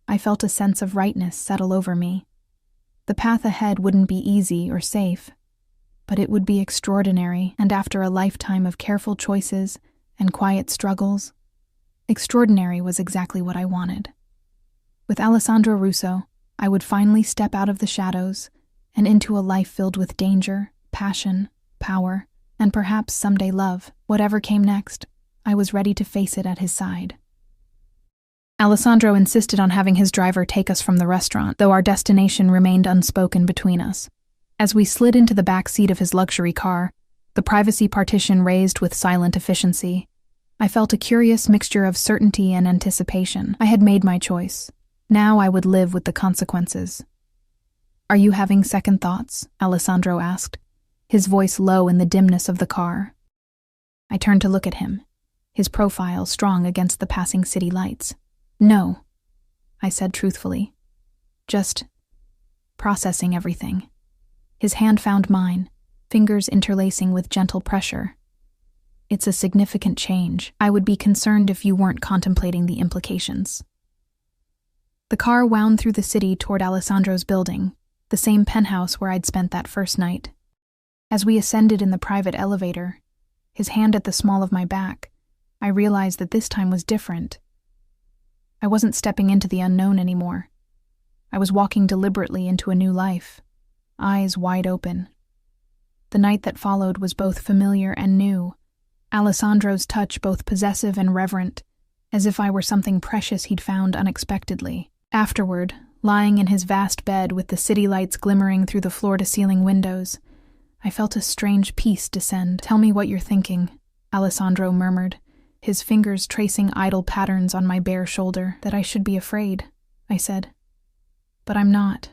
I felt a sense of rightness settle over me. The path ahead wouldn't be easy or safe, but it would be extraordinary, and after a lifetime of careful choices and quiet struggles, extraordinary was exactly what I wanted. With Alessandro Russo, I would finally step out of the shadows and into a life filled with danger, passion, power, and perhaps someday love. Whatever came next, I was ready to face it at his side. Alessandro insisted on having his driver take us from the restaurant, though our destination remained unspoken between us. As we slid into the back seat of his luxury car, the privacy partition raised with silent efficiency, I felt a curious mixture of certainty and anticipation. I had made my choice. Now I would live with the consequences. "Are you having second thoughts?" Alessandro asked, his voice low in the dimness of the car. I turned to look at him, his profile strong against the passing city lights. "No," I said truthfully. "Just processing everything." His hand found mine, fingers interlacing with gentle pressure. "It's a significant change. I would be concerned if you weren't contemplating the implications." The car wound through the city toward Alessandro's building, the same penthouse where I'd spent that first night. As we ascended in the private elevator, his hand at the small of my back, I realized that this time was different. I wasn't stepping into the unknown anymore. I was walking deliberately into a new life, eyes wide open. The night that followed was both familiar and new, Alessandro's touch both possessive and reverent, as if I were something precious he'd found unexpectedly. Afterward, lying in his vast bed with the city lights glimmering through the floor-to-ceiling windows, I felt a strange peace descend. "Tell me what you're thinking," Alessandro murmured, his fingers tracing idle patterns on my bare shoulder. "That I should be afraid," I said. "But I'm not."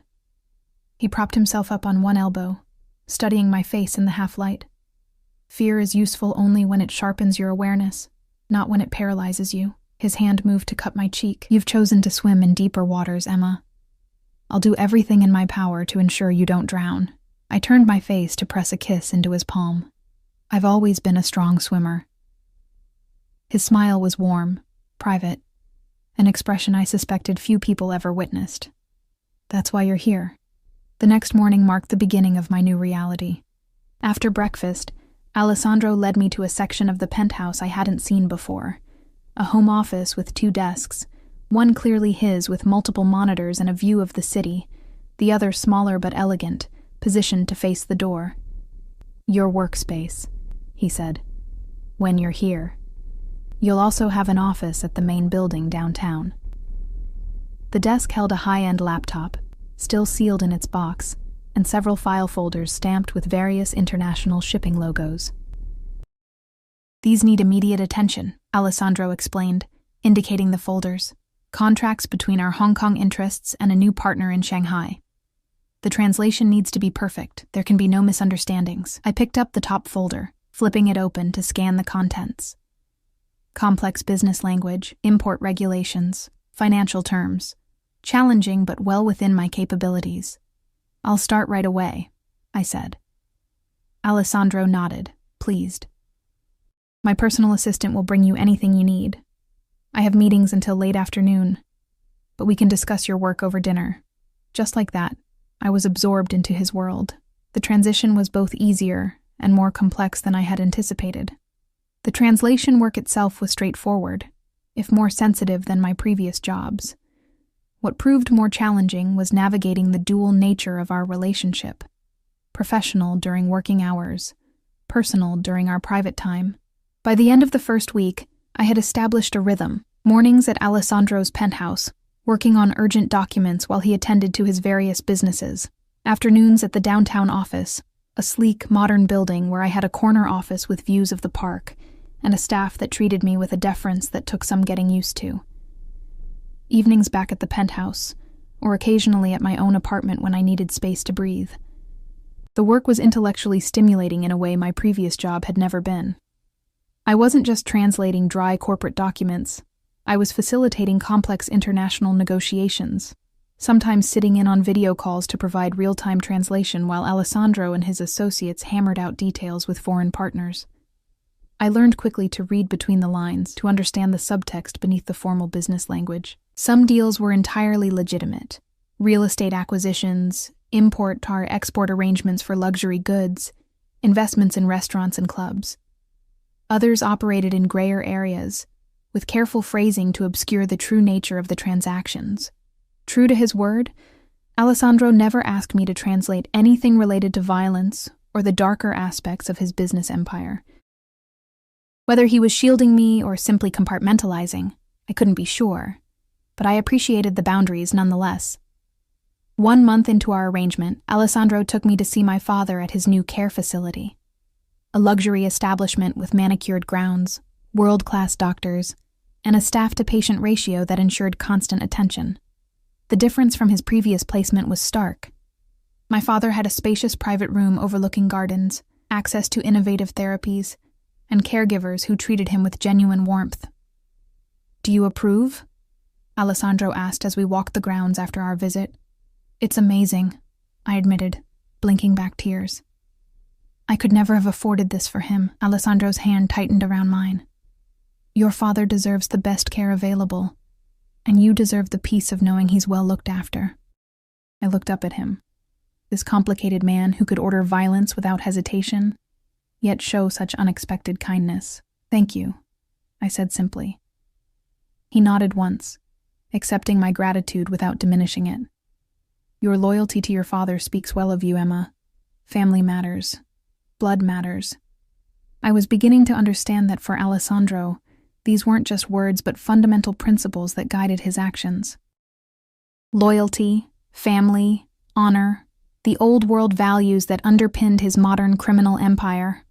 He propped himself up on one elbow, studying my face in the half-light. "Fear is useful only when it sharpens your awareness, not when it paralyzes you." His hand moved to cup my cheek. "You've chosen to swim in deeper waters, Emma. I'll do everything in my power to ensure you don't drown." I turned my face to press a kiss into his palm. "I've always been a strong swimmer." His smile was warm, private, an expression I suspected few people ever witnessed. "That's why you're here." The next morning marked the beginning of my new reality. After breakfast, Alessandro led me to a section of the penthouse I hadn't seen before, a home office with 2 desks, one clearly his with multiple monitors and a view of the city, the other smaller but elegant, positioned to face the door. "Your workspace," he said, "when you're here. You'll also have an office at the main building downtown." The desk held a high-end laptop, still sealed in its box, and several file folders stamped with various international shipping logos. "These need immediate attention," Alessandro explained, indicating the folders. "Contracts between our Hong Kong interests and a new partner in Shanghai. The translation needs to be perfect. There can be no misunderstandings." I picked up the top folder, flipping it open to scan the contents. Complex business language, import regulations, financial terms. Challenging but well within my capabilities. "I'll start right away," I said. Alessandro nodded, pleased. "My personal assistant will bring you anything you need. I have meetings until late afternoon, but we can discuss your work over dinner." Just like that, I was absorbed into his world. The transition was both easier and more complex than I had anticipated. The translation work itself was straightforward, if more sensitive than my previous jobs. What proved more challenging was navigating the dual nature of our relationship: professional during working hours, personal during our private time. By the end of the first week, I had established a rhythm: mornings at Alessandro's penthouse, working on urgent documents while he attended to his various businesses; afternoons at the downtown office, a sleek, modern building where I had a corner office with views of the park, and a staff that treated me with a deference that took some getting used to. Evenings back at the penthouse, or occasionally at my own apartment when I needed space to breathe. The work was intellectually stimulating in a way my previous job had never been. I wasn't just translating dry corporate documents, I was facilitating complex international negotiations, sometimes sitting in on video calls to provide real-time translation while Alessandro and his associates hammered out details with foreign partners. I learned quickly to read between the lines, to understand the subtext beneath the formal business language. Some deals were entirely legitimate: real estate acquisitions, import-export arrangements for luxury goods, investments in restaurants and clubs. Others operated in grayer areas, with careful phrasing to obscure the true nature of the transactions. True to his word, Alessandro never asked me to translate anything related to violence or the darker aspects of his business empire. Whether he was shielding me or simply compartmentalizing, I couldn't be sure, but I appreciated the boundaries nonetheless. 1 month into our arrangement, Alessandro took me to see my father at his new care facility, a luxury establishment with manicured grounds, world-class doctors, and a staff-to-patient ratio that ensured constant attention. The difference from his previous placement was stark. My father had a spacious private room overlooking gardens, access to innovative therapies, and caregivers who treated him with genuine warmth. "Do you approve?" Alessandro asked as we walked the grounds after our visit. "It's amazing," I admitted, blinking back tears. I could never have afforded this for him. Alessandro's hand tightened around mine. "Your father deserves the best care available, And you deserve the peace of knowing he's well looked after." I looked up at him. This complicated man who could order violence without hesitation, yet show such unexpected kindness. "Thank you," I said simply. He nodded once, accepting my gratitude without diminishing it. "Your loyalty to your father speaks well of you, Emma. Family matters. Blood matters." I was beginning to understand that for Alessandro, these weren't just words but fundamental principles that guided his actions. Loyalty, family, honor, the old-world values that underpinned his modern criminal empire.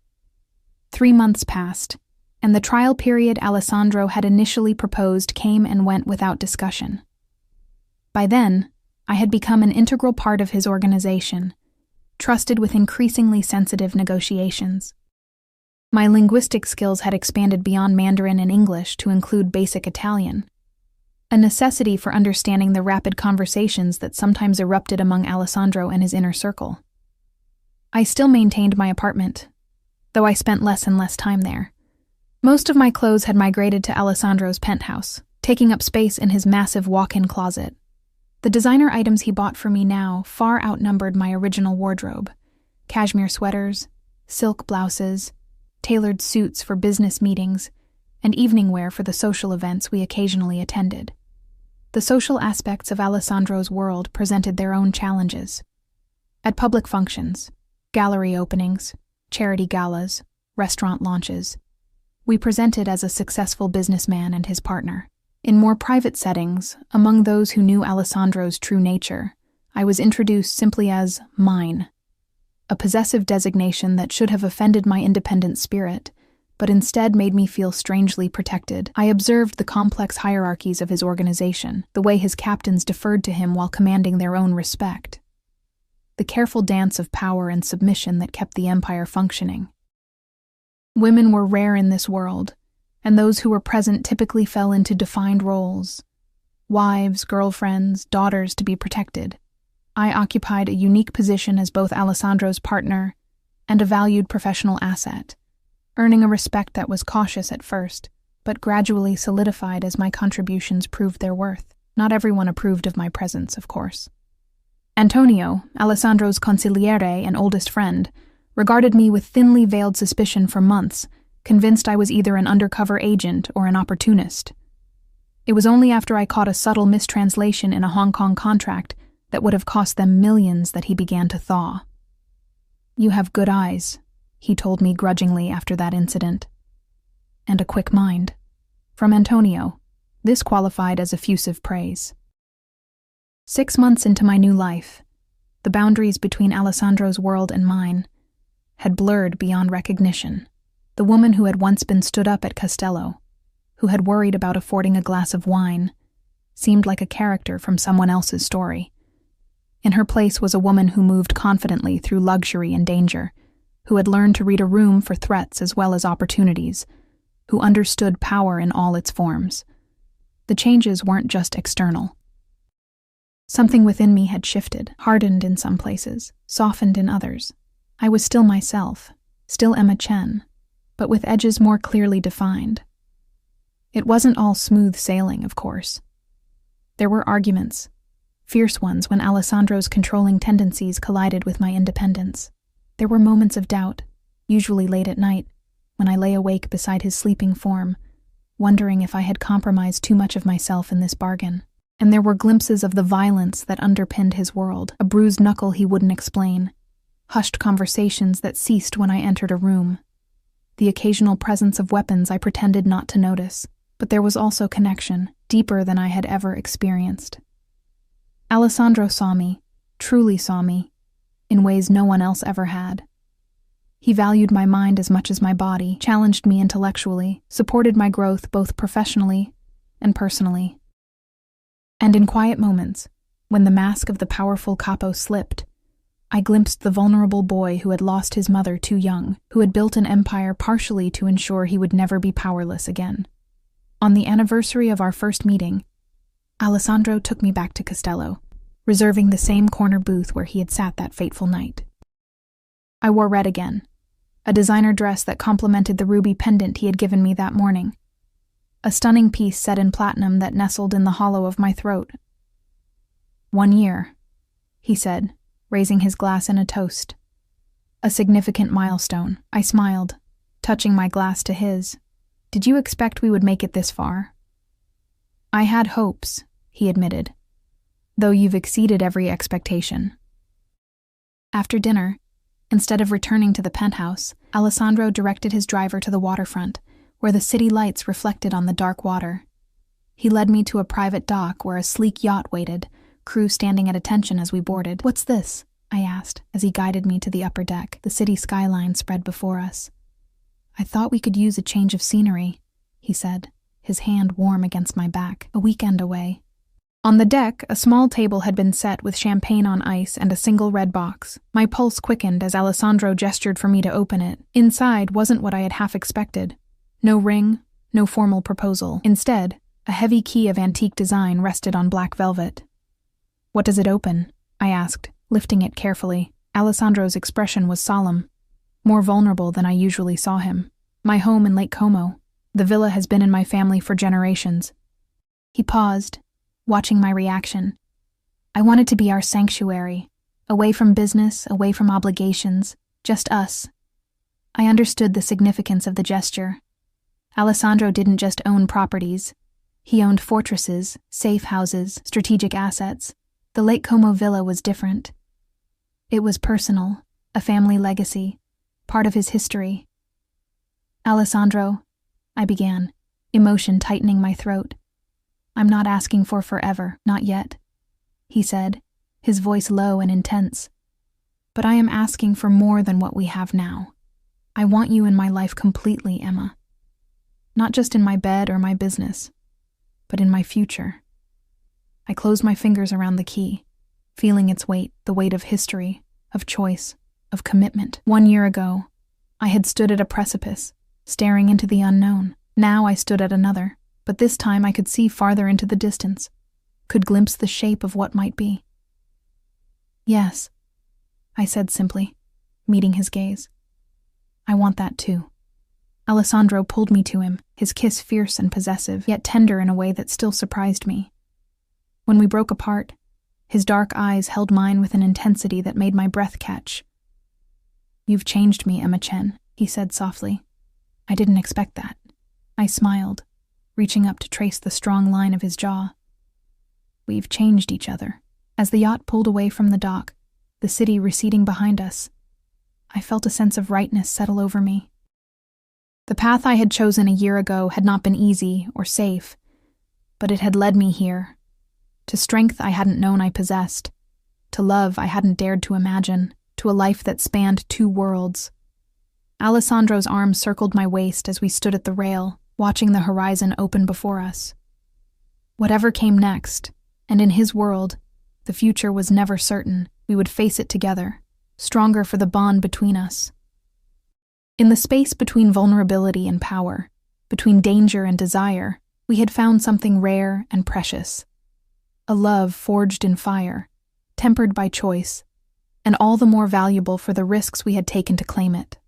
3 months passed, and the trial period Alessandro had initially proposed came and went without discussion. By then, I had become an integral part of his organization, trusted with increasingly sensitive negotiations. My linguistic skills had expanded beyond Mandarin and English to include basic Italian, a necessity for understanding the rapid conversations that sometimes erupted among Alessandro and his inner circle. I still maintained my apartment, though I spent less and less time there. Most of my clothes had migrated to Alessandro's penthouse, taking up space in his massive walk-in closet. The designer items he bought for me now far outnumbered my original wardrobe: cashmere sweaters, silk blouses, tailored suits for business meetings, and evening wear for the social events we occasionally attended. The social aspects of Alessandro's world presented their own challenges. At public functions, gallery openings, charity galas, restaurant launches, we presented as a successful businessman and his partner. In more private settings, among those who knew Alessandro's true nature, I was introduced simply as mine, a possessive designation that should have offended my independent spirit, but instead made me feel strangely protected. I observed the complex hierarchies of his organization, the way his captains deferred to him while commanding their own respect, the careful dance of power and submission that kept the empire functioning. Women were rare in this world, and those who were present typically fell into defined roles: wives, girlfriends, daughters to be protected. I occupied a unique position as both Alessandro's partner and a valued professional asset, earning a respect that was cautious at first, but gradually solidified as my contributions proved their worth. Not everyone approved of my presence, of course. Antonio, Alessandro's consigliere and oldest friend, regarded me with thinly veiled suspicion for months, convinced I was either an undercover agent or an opportunist. It was only after I caught a subtle mistranslation in a Hong Kong contract that would have cost them millions that he began to thaw. "You have good eyes," he told me grudgingly after that incident. "And a quick mind." From Antonio, this qualified as effusive praise. 6 months into my new life, the boundaries between Alessandro's world and mine had blurred beyond recognition. The woman who had once been stood up at Castello, who had worried about affording a glass of wine, seemed like a character from someone else's story. In her place was a woman who moved confidently through luxury and danger, who had learned to read a room for threats as well as opportunities, who understood power in all its forms. The changes weren't just external. Something within me had shifted, hardened in some places, softened in others. I was still myself, still Emma Chen, but with edges more clearly defined. It wasn't all smooth sailing, of course. There were arguments, fierce ones when Alessandro's controlling tendencies collided with my independence. There were moments of doubt, usually late at night, when I lay awake beside his sleeping form, wondering if I had compromised too much of myself in this bargain. And there were glimpses of the violence that underpinned his world, a bruised knuckle he wouldn't explain, hushed conversations that ceased when I entered a room, the occasional presence of weapons I pretended not to notice. But there was also connection, deeper than I had ever experienced. Alessandro saw me, truly saw me, in ways no one else ever had. He valued my mind as much as my body, challenged me intellectually, supported my growth both professionally and personally. And in quiet moments, when the mask of the powerful capo slipped, I glimpsed the vulnerable boy who had lost his mother too young, who had built an empire partially to ensure he would never be powerless again. On the anniversary of our first meeting, Alessandro took me back to Castello, reserving the same corner booth where he had sat that fateful night. I wore red again, a designer dress that complemented the ruby pendant he had given me that morning. a stunning piece set in platinum that nestled in the hollow of my throat. 1 year, he said, raising his glass in a toast. A significant milestone. I smiled, touching my glass to his. Did you expect we would make it this far? I had hopes, he admitted, though you've exceeded every expectation. After dinner, instead of returning to the penthouse, Alessandro directed his driver to the waterfront, where the city lights reflected on the dark water. He led me to a private dock where a sleek yacht waited, crew standing at attention as we boarded. What's this? I asked, as he guided me to the upper deck. The city skyline spread before us. I thought we could use a change of scenery, he said, his hand warm against my back. A weekend away. On the deck, a small table had been set with champagne on ice and a single red box. My pulse quickened as Alessandro gestured for me to open it. Inside wasn't what I had half expected. No ring, no formal proposal. Instead, a heavy key of antique design rested on black velvet. What does it open? I asked, lifting it carefully. Alessandro's expression was solemn, more vulnerable than I usually saw him. My home in Lake Como. The villa has been in my family for generations. He paused, watching my reaction. I wanted to be our sanctuary, away from business, away from obligations, just us. I understood the significance of the gesture. Alessandro didn't just own properties. He owned fortresses, safe houses, strategic assets. The Lake Como villa was different. It was personal, a family legacy, part of his history. Alessandro, I began, emotion tightening my throat. I'm not asking for forever, not yet, he said, his voice low and intense. But I am asking for more than what we have now. I want you in my life completely, Emma. Not just in my bed or my business, but in my future. I closed my fingers around the key, feeling its weight, the weight of history, of choice, of commitment. 1 year ago, I had stood at a precipice, staring into the unknown. Now I stood at another, but this time I could see farther into the distance, could glimpse the shape of what might be. Yes, I said simply, meeting his gaze. I want that too. Alessandro pulled me to him, his kiss fierce and possessive, yet tender in a way that still surprised me. When we broke apart, his dark eyes held mine with an intensity that made my breath catch. You've changed me, Emma Chen, he said softly. I didn't expect that. I smiled, reaching up to trace the strong line of his jaw. We've changed each other. As the yacht pulled away from the dock, the city receding behind us, I felt a sense of rightness settle over me. The path I had chosen a year ago had not been easy or safe, but it had led me here, to strength I hadn't known I possessed, to love I hadn't dared to imagine, to a life that spanned 2 worlds. Alessandro's arm circled my waist as we stood at the rail, watching the horizon open before us. Whatever came next, and in his world, the future was never certain, we would face it together, stronger for the bond between us. In the space between vulnerability and power, between danger and desire, we had found something rare and precious. A love forged in fire, tempered by choice, and all the more valuable for the risks we had taken to claim it.